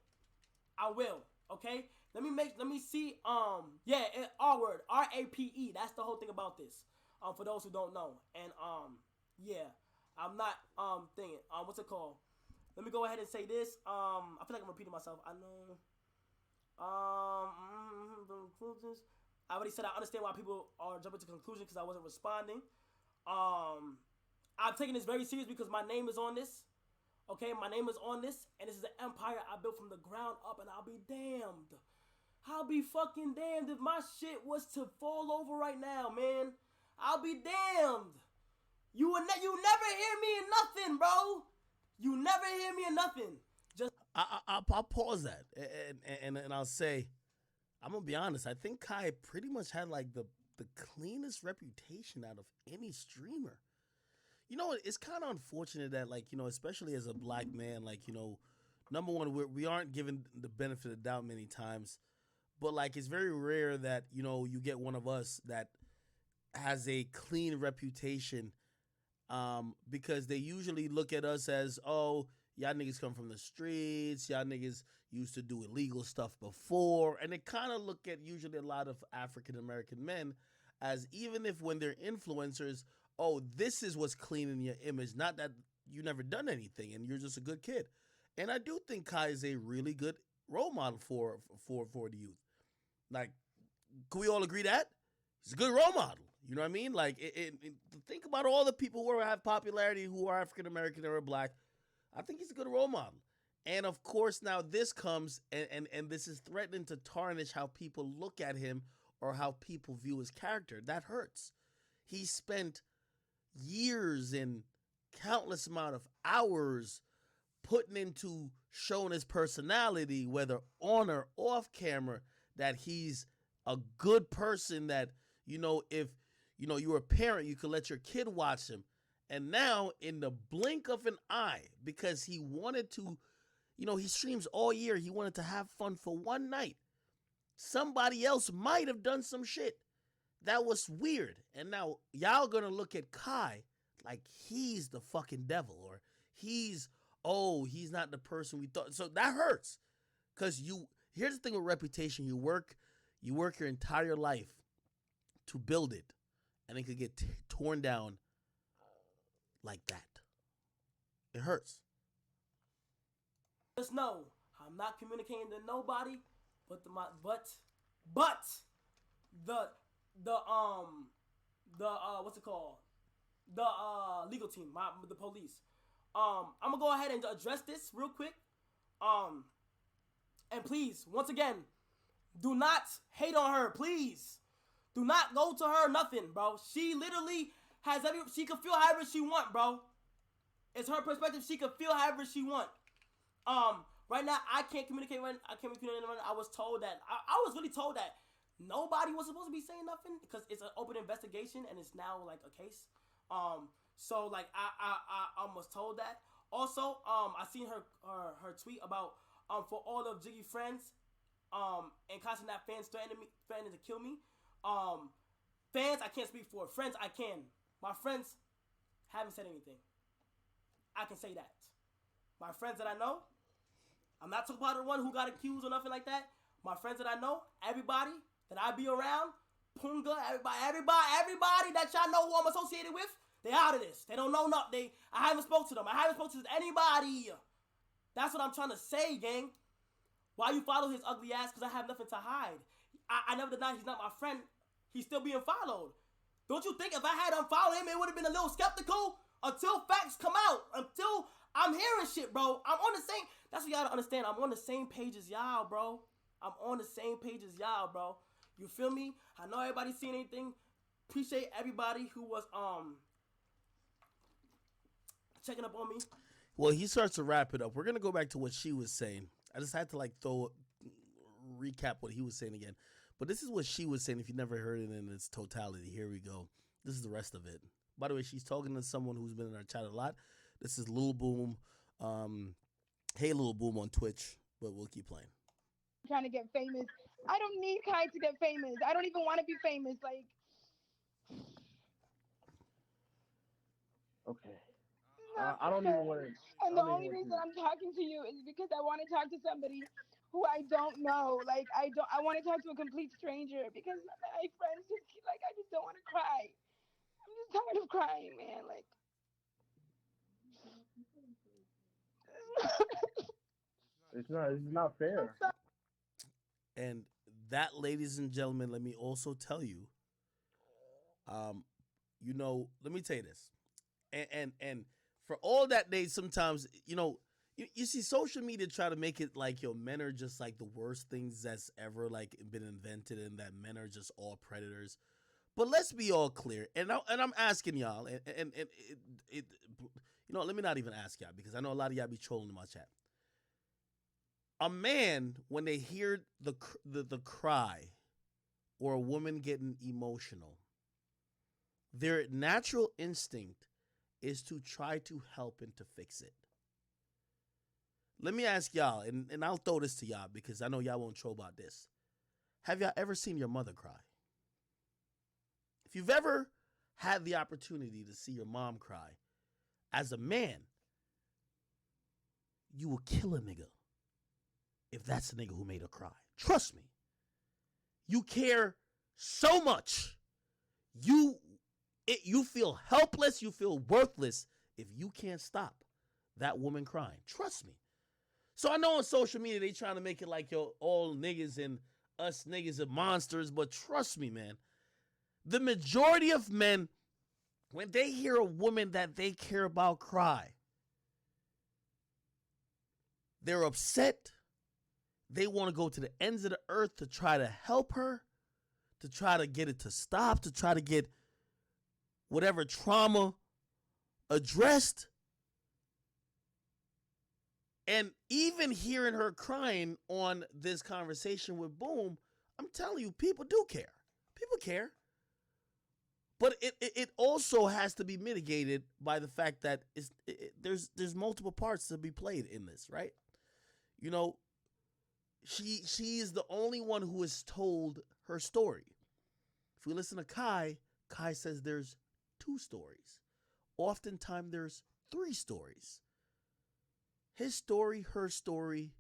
Okay? Let me see. R word. RAPE. That's the whole thing about this. For those who don't know. And yeah. I'm not thinking. What's it called? Let me go ahead and say this. I feel like I'm repeating myself. I know. The conclusions. I already said I understand why people are jumping to conclusions because I wasn't responding. I'm taking this very serious because my name is on this. Okay, my name is on this, and this is an empire I built from the ground up, and I'll be damned. I'll be fucking damned if my shit was to fall over right now, man. I'll be damned. You never hear me in nothing, bro. You never hear me in nothing. Just I'll pause that, and I'll say, I'm gonna be honest. I think Kai pretty much had like the cleanest reputation out of any streamer. It's kind of unfortunate that, like, especially as a black man, like, number one, we aren't given the benefit of the doubt many times, but, like, it's very rare that, you get one of us that has a clean reputation, because they usually look at us as, oh, y'all niggas come from the streets, y'all niggas used to do illegal stuff before, and they kind of look at usually a lot of African-American men as, even if when they're influencers, oh, this is what's clean in your image, not that you never done anything and you're just a good kid. And I do think Kai is a really good role model for the youth. Like, can we all agree that? He's a good role model. You know what I mean? Like, think about all the people who have popularity who are African-American or black. I think he's a good role model. And, of course, now this comes, and this is threatening to tarnish how people look at him or how people view his character. That hurts. He spent years and countless amount of hours putting into showing his personality, whether on or off camera, that he's a good person, that, if, you're a parent, you could let your kid watch him. And now, in the blink of an eye, because he wanted to, he streams all year, he wanted to have fun for one night. Somebody else might have done some shit that was weird. And now y'all gonna look at Kai like he's the fucking devil, or he's not the person we thought. So that hurts. Cause here's the thing with reputation, you work your entire life to build it, and it could get torn down like that. It hurts. Just know, I'm not communicating to nobody, but the what's it called? The legal team, the police. I'm gonna go ahead and address this real quick. And please, once again, do not hate on her, please. Do not go to her nothing, bro. She literally she can feel however she want, bro. It's her perspective. She can feel however she want. Right now, I can't communicate. I was told that, I was really told that nobody was supposed to be saying nothing because it's an open investigation and it's now like a case. So like I was told that. Also, I seen her tweet about for all of Jiggy friends, and Kai Cenat fans threatening to kill me. Fans I can't speak for. Friends I can. My friends haven't said anything. I can say that. My friends that I know, I'm not talking about the one who got accused or nothing like that. My friends that I know, everybody that I be around, Punga, everybody that y'all know who I'm associated with, they out of this. They don't know nothing. I haven't spoke to them. I haven't spoke to anybody. That's what I'm trying to say, gang. Why you follow his ugly ass? Because I have nothing to hide. I never denied he's not my friend. He's still being followed. Don't you think if I had unfollowed him, it would have been a little skeptical? Until facts come out. Until I'm hearing shit, bro. I'm on the same... That's what y'all don't understand. I'm on the same page as y'all, bro. I'm on the same page as y'all, bro. You feel me? I know everybody's seen anything. Appreciate everybody who was checking up on me. Well, he starts to wrap it up. We're gonna go back to what she was saying. I just had to recap what he was saying again. But this is what she was saying. If you never heard it in its totality, here we go. This is the rest of it. By the way, she's talking to someone who's been in our chat a lot. This is Lil Boom. Hey, Lil Boom on Twitch, but we'll keep playing. Trying to get famous. I don't need Kai to get famous. I don't even want to be famous. Like, Okay. I don't even want to. And the only reason I'm talking to you is because I want to talk to somebody who I don't know. Like, I want to talk to a complete stranger because my friends just like, I just don't want to cry. I'm just tired of crying, man. Like, It's not fair. And that, ladies and gentlemen, let me also tell you, let me tell you this. And for all that they sometimes, you see social media try to make it like, men are just like the worst things that's ever like been invented and that men are just all predators. But let's be all clear. And I'm asking y'all, and let me not even ask y'all because I know a lot of y'all be trolling in my chat. A man, when they hear the cry or a woman getting emotional, their natural instinct is to try to help and to fix it. Let me ask y'all, and I'll throw this to y'all because I know y'all won't troll about this. Have y'all ever seen your mother cry? If you've ever had the opportunity to see your mom cry, as a man, you will kill a nigga if that's the nigga who made her cry. Trust me. You care so much. You feel helpless. You feel worthless if you can't stop that woman crying. Trust me. So I know on social media they trying to make it like, all niggas and us niggas are monsters. But trust me, man. The majority of men, when they hear a woman that they care about cry, they're upset. They want to go to the ends of the earth to try to help her, to try to get it to stop, to try to get whatever trauma addressed. And even hearing her crying on this conversation with Boom, I'm telling you, people do care. People care. But it also has to be mitigated by the fact that there's multiple parts to be played in this, right? She is the only one who has told her story. If we listen to Kai says there's 2 stories. Oftentimes there's 3 stories. His story, her story,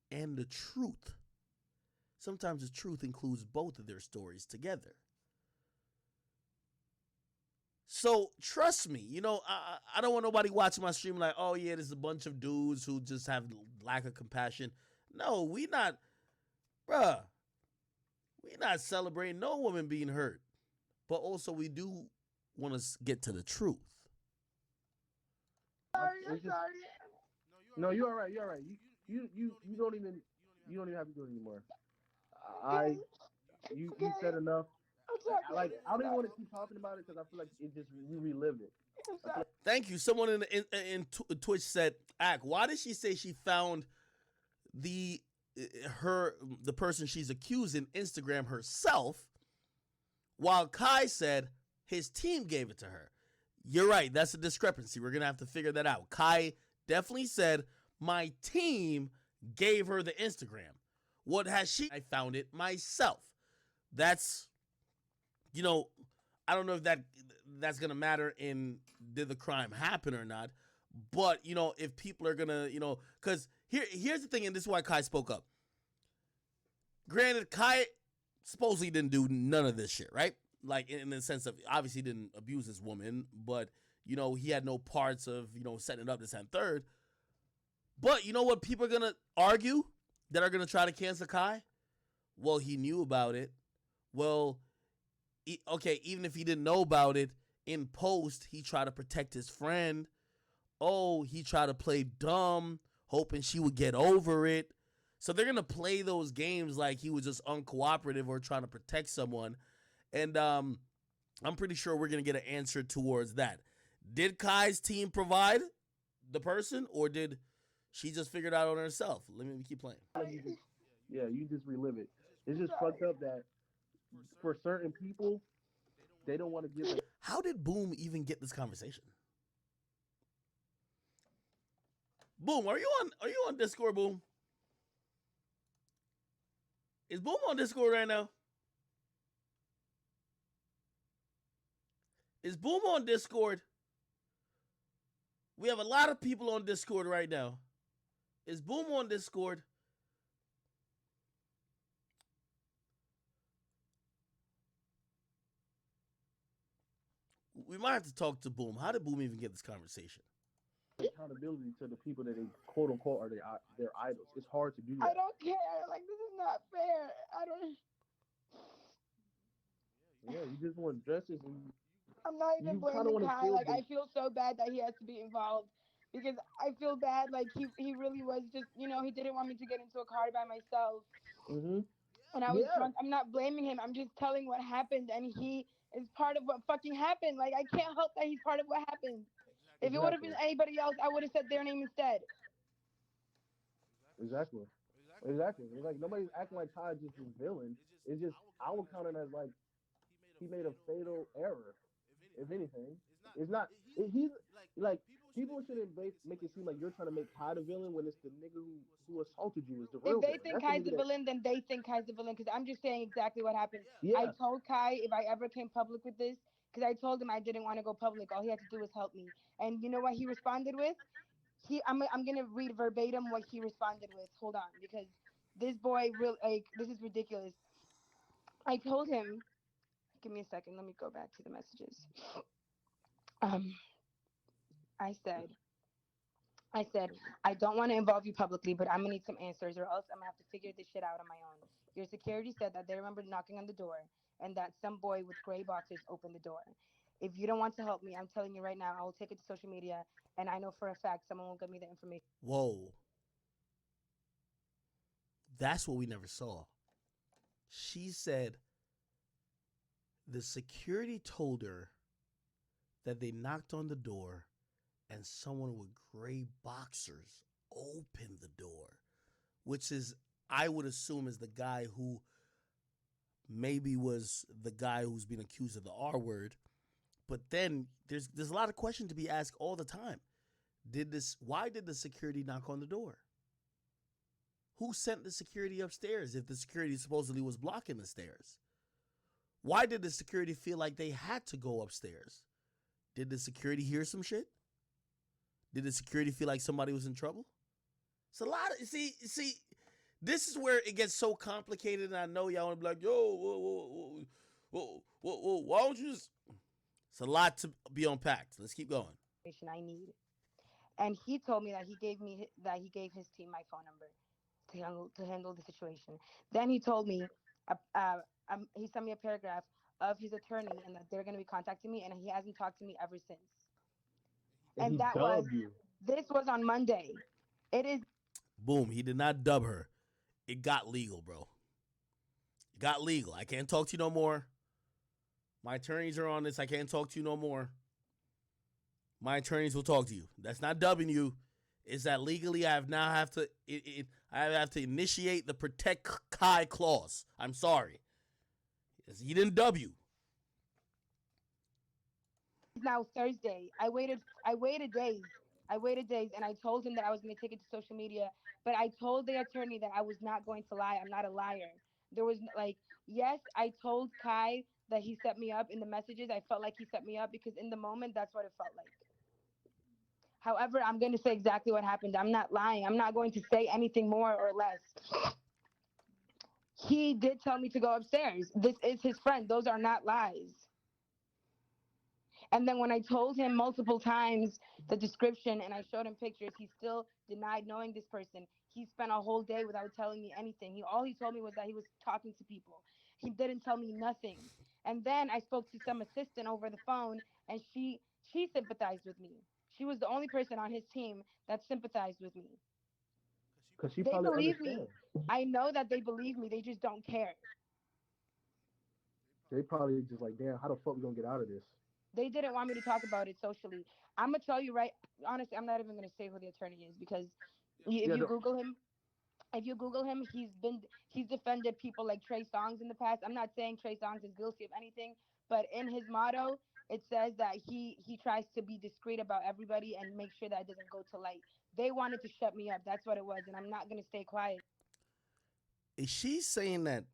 and the truth. Sometimes the truth includes both of their stories together. So trust me, I don't want nobody watching my stream like, oh yeah, there's a bunch of dudes who just have lack of compassion. No, we not celebrating no woman being hurt. But also we do want to get to the truth. sorry. No, you're all right. You're all right. You don't even have to do it anymore. You said enough. Like, I don't even want to keep talking about it because I feel like we relived it. Thank you. Someone in Twitch said, "Ak, why did she say she found the person she's accusing Instagram herself, while Kai said his team gave it to her?" You're right. That's a discrepancy. We're gonna have to figure that out. Kai definitely said my team gave her the Instagram. What has she? I found it myself. That's, I don't know if that's going to matter in did the crime happen or not. But if people are gonna, because here's the thing, and this is why Kai spoke up. Granted, Kai supposedly didn't do none of this shit, right? Like in the sense of obviously he didn't abuse this woman, but he had no parts of setting it up this and third. But you know what people are gonna argue that are gonna try to cancel Kai? Well, he knew about it. Well, okay, even if he didn't know about it, in post he tried to protect his friend. Oh, he tried to play dumb, hoping she would get over it. So they're gonna play those games like he was just uncooperative or trying to protect someone. And I'm pretty sure we're gonna get an answer towards that. Did Kai's team provide the person, or did she just figure it out on herself? Let me keep playing. You just relive it. It's just fucked up that for certain people, they don't want to give it. How did Boom even get this conversation? Boom, are you on Discord, Boom? Is Boom on Discord right now? Is Boom on Discord? We have a lot of people on Discord right now. Is Boom on Discord? We might have to talk to Boom. How did Boom even get this conversation? Accountability to the people that they quote unquote are their idols. It's hard to do that. I don't care. Like, this is not fair. I don't. Yeah, you just want justice, and I'm not even you kind of blaming want to Kai. feel Like, I feel so bad that he has to be involved because I feel bad. Like, he really was just, he didn't want me to get into a car by myself. Mm-hmm. And I was drunk. I'm not blaming him. I'm just telling what happened, and he is part of what fucking happened. Like, I can't help that he's part of what happened. If it would have been anybody else, I would have said their name instead. Exactly. It's like nobody's acting like Kai just is villain. It's just I would count it as like he made a fatal error. If anything, it's not. He's like people shouldn't make it seem like you're trying to make Kai the villain when it's the nigga who assaulted you is the real If they villain. think Kai's the villain, then they think Kai's the villain. Because I'm just saying exactly what happened. Yeah. I told Kai if I ever came public with this, because I told him I didn't want to go public. All he had to do was help me. And you know what he responded with? I'm gonna read verbatim what he responded with. Hold on, because this boy this is ridiculous. I told him, give me a second. Let me go back to the messages. I said, I don't want to involve you publicly, but I'm gonna need some answers, or else I'm gonna have to figure this shit out on my own. Your security said that they remembered knocking on the door, and that some boy with gray boxers opened the door. If you don't want to help me, I'm telling you right now, I will take it to social media, and I know for a fact someone will give me the information. Whoa. That's what we never saw. She said the security told her that they knocked on the door and someone with gray boxers opened the door, which is, I would assume, is the guy who maybe was the guy who's been accused of the R word. But then there's a lot of questions to be asked all the time. Why did the security knock on the door? Who sent the security upstairs if the security supposedly was blocking the stairs? Why did the security feel like they had to go upstairs? Did the security hear some shit? Did the security feel like somebody was in trouble? It's a lot of, see, this is where it gets so complicated, and I know y'all want to be like, yo, whoa, why don't you just... It's a lot to be unpacked. Let's keep going. I need. And he told me that he gave his team my phone number to handle the situation. Then he told me, he sent me a paragraph of his attorney and that they're going to be contacting me, and he hasn't talked to me ever since. And this was on Monday. It is. Boom, he did not dub her. It got legal, bro. It got legal. I can't talk to you no more. My attorneys are on this. I can't talk to you no more. My attorneys will talk to you. That's not dubbing you. It's that legally I have to initiate the protect Kai clause. I'm sorry. He didn't dub you. Now Thursday. I waited days. And I told him that I was going to take it to social media, but I told the attorney that I was not going to lie. I'm not a liar. There was yes, I told Kai that he set me up in the messages. I felt like he set me up because in the moment, that's what it felt like. However, I'm going to say exactly what happened. I'm not lying. I'm not going to say anything more or less. He did tell me to go upstairs. This is his friend. Those are not lies. And then when I told him multiple times the description and I showed him pictures, he still denied knowing this person. He spent a whole day without telling me anything. He told me was that he was talking to people. He didn't tell me nothing. And then I spoke to some assistant over the phone, and she sympathized with me. She was the only person on his team that sympathized with me. Because she They probably believe me. understand. I know that they believe me. They just don't care. They probably just like, damn, how the fuck we gonna get out of this? They didn't want me to talk about it socially. I'm gonna tell you right honestly, I'm not even gonna say who the attorney is because if Yeah, you Google him, he's defended people like Trey Songz in the past. I'm not saying Trey Songz is guilty of anything, but in his motto, it says that he tries to be discreet about everybody and make sure that it doesn't go to light. They wanted to shut me up. That's what it was, and I'm not gonna stay quiet. Is she saying that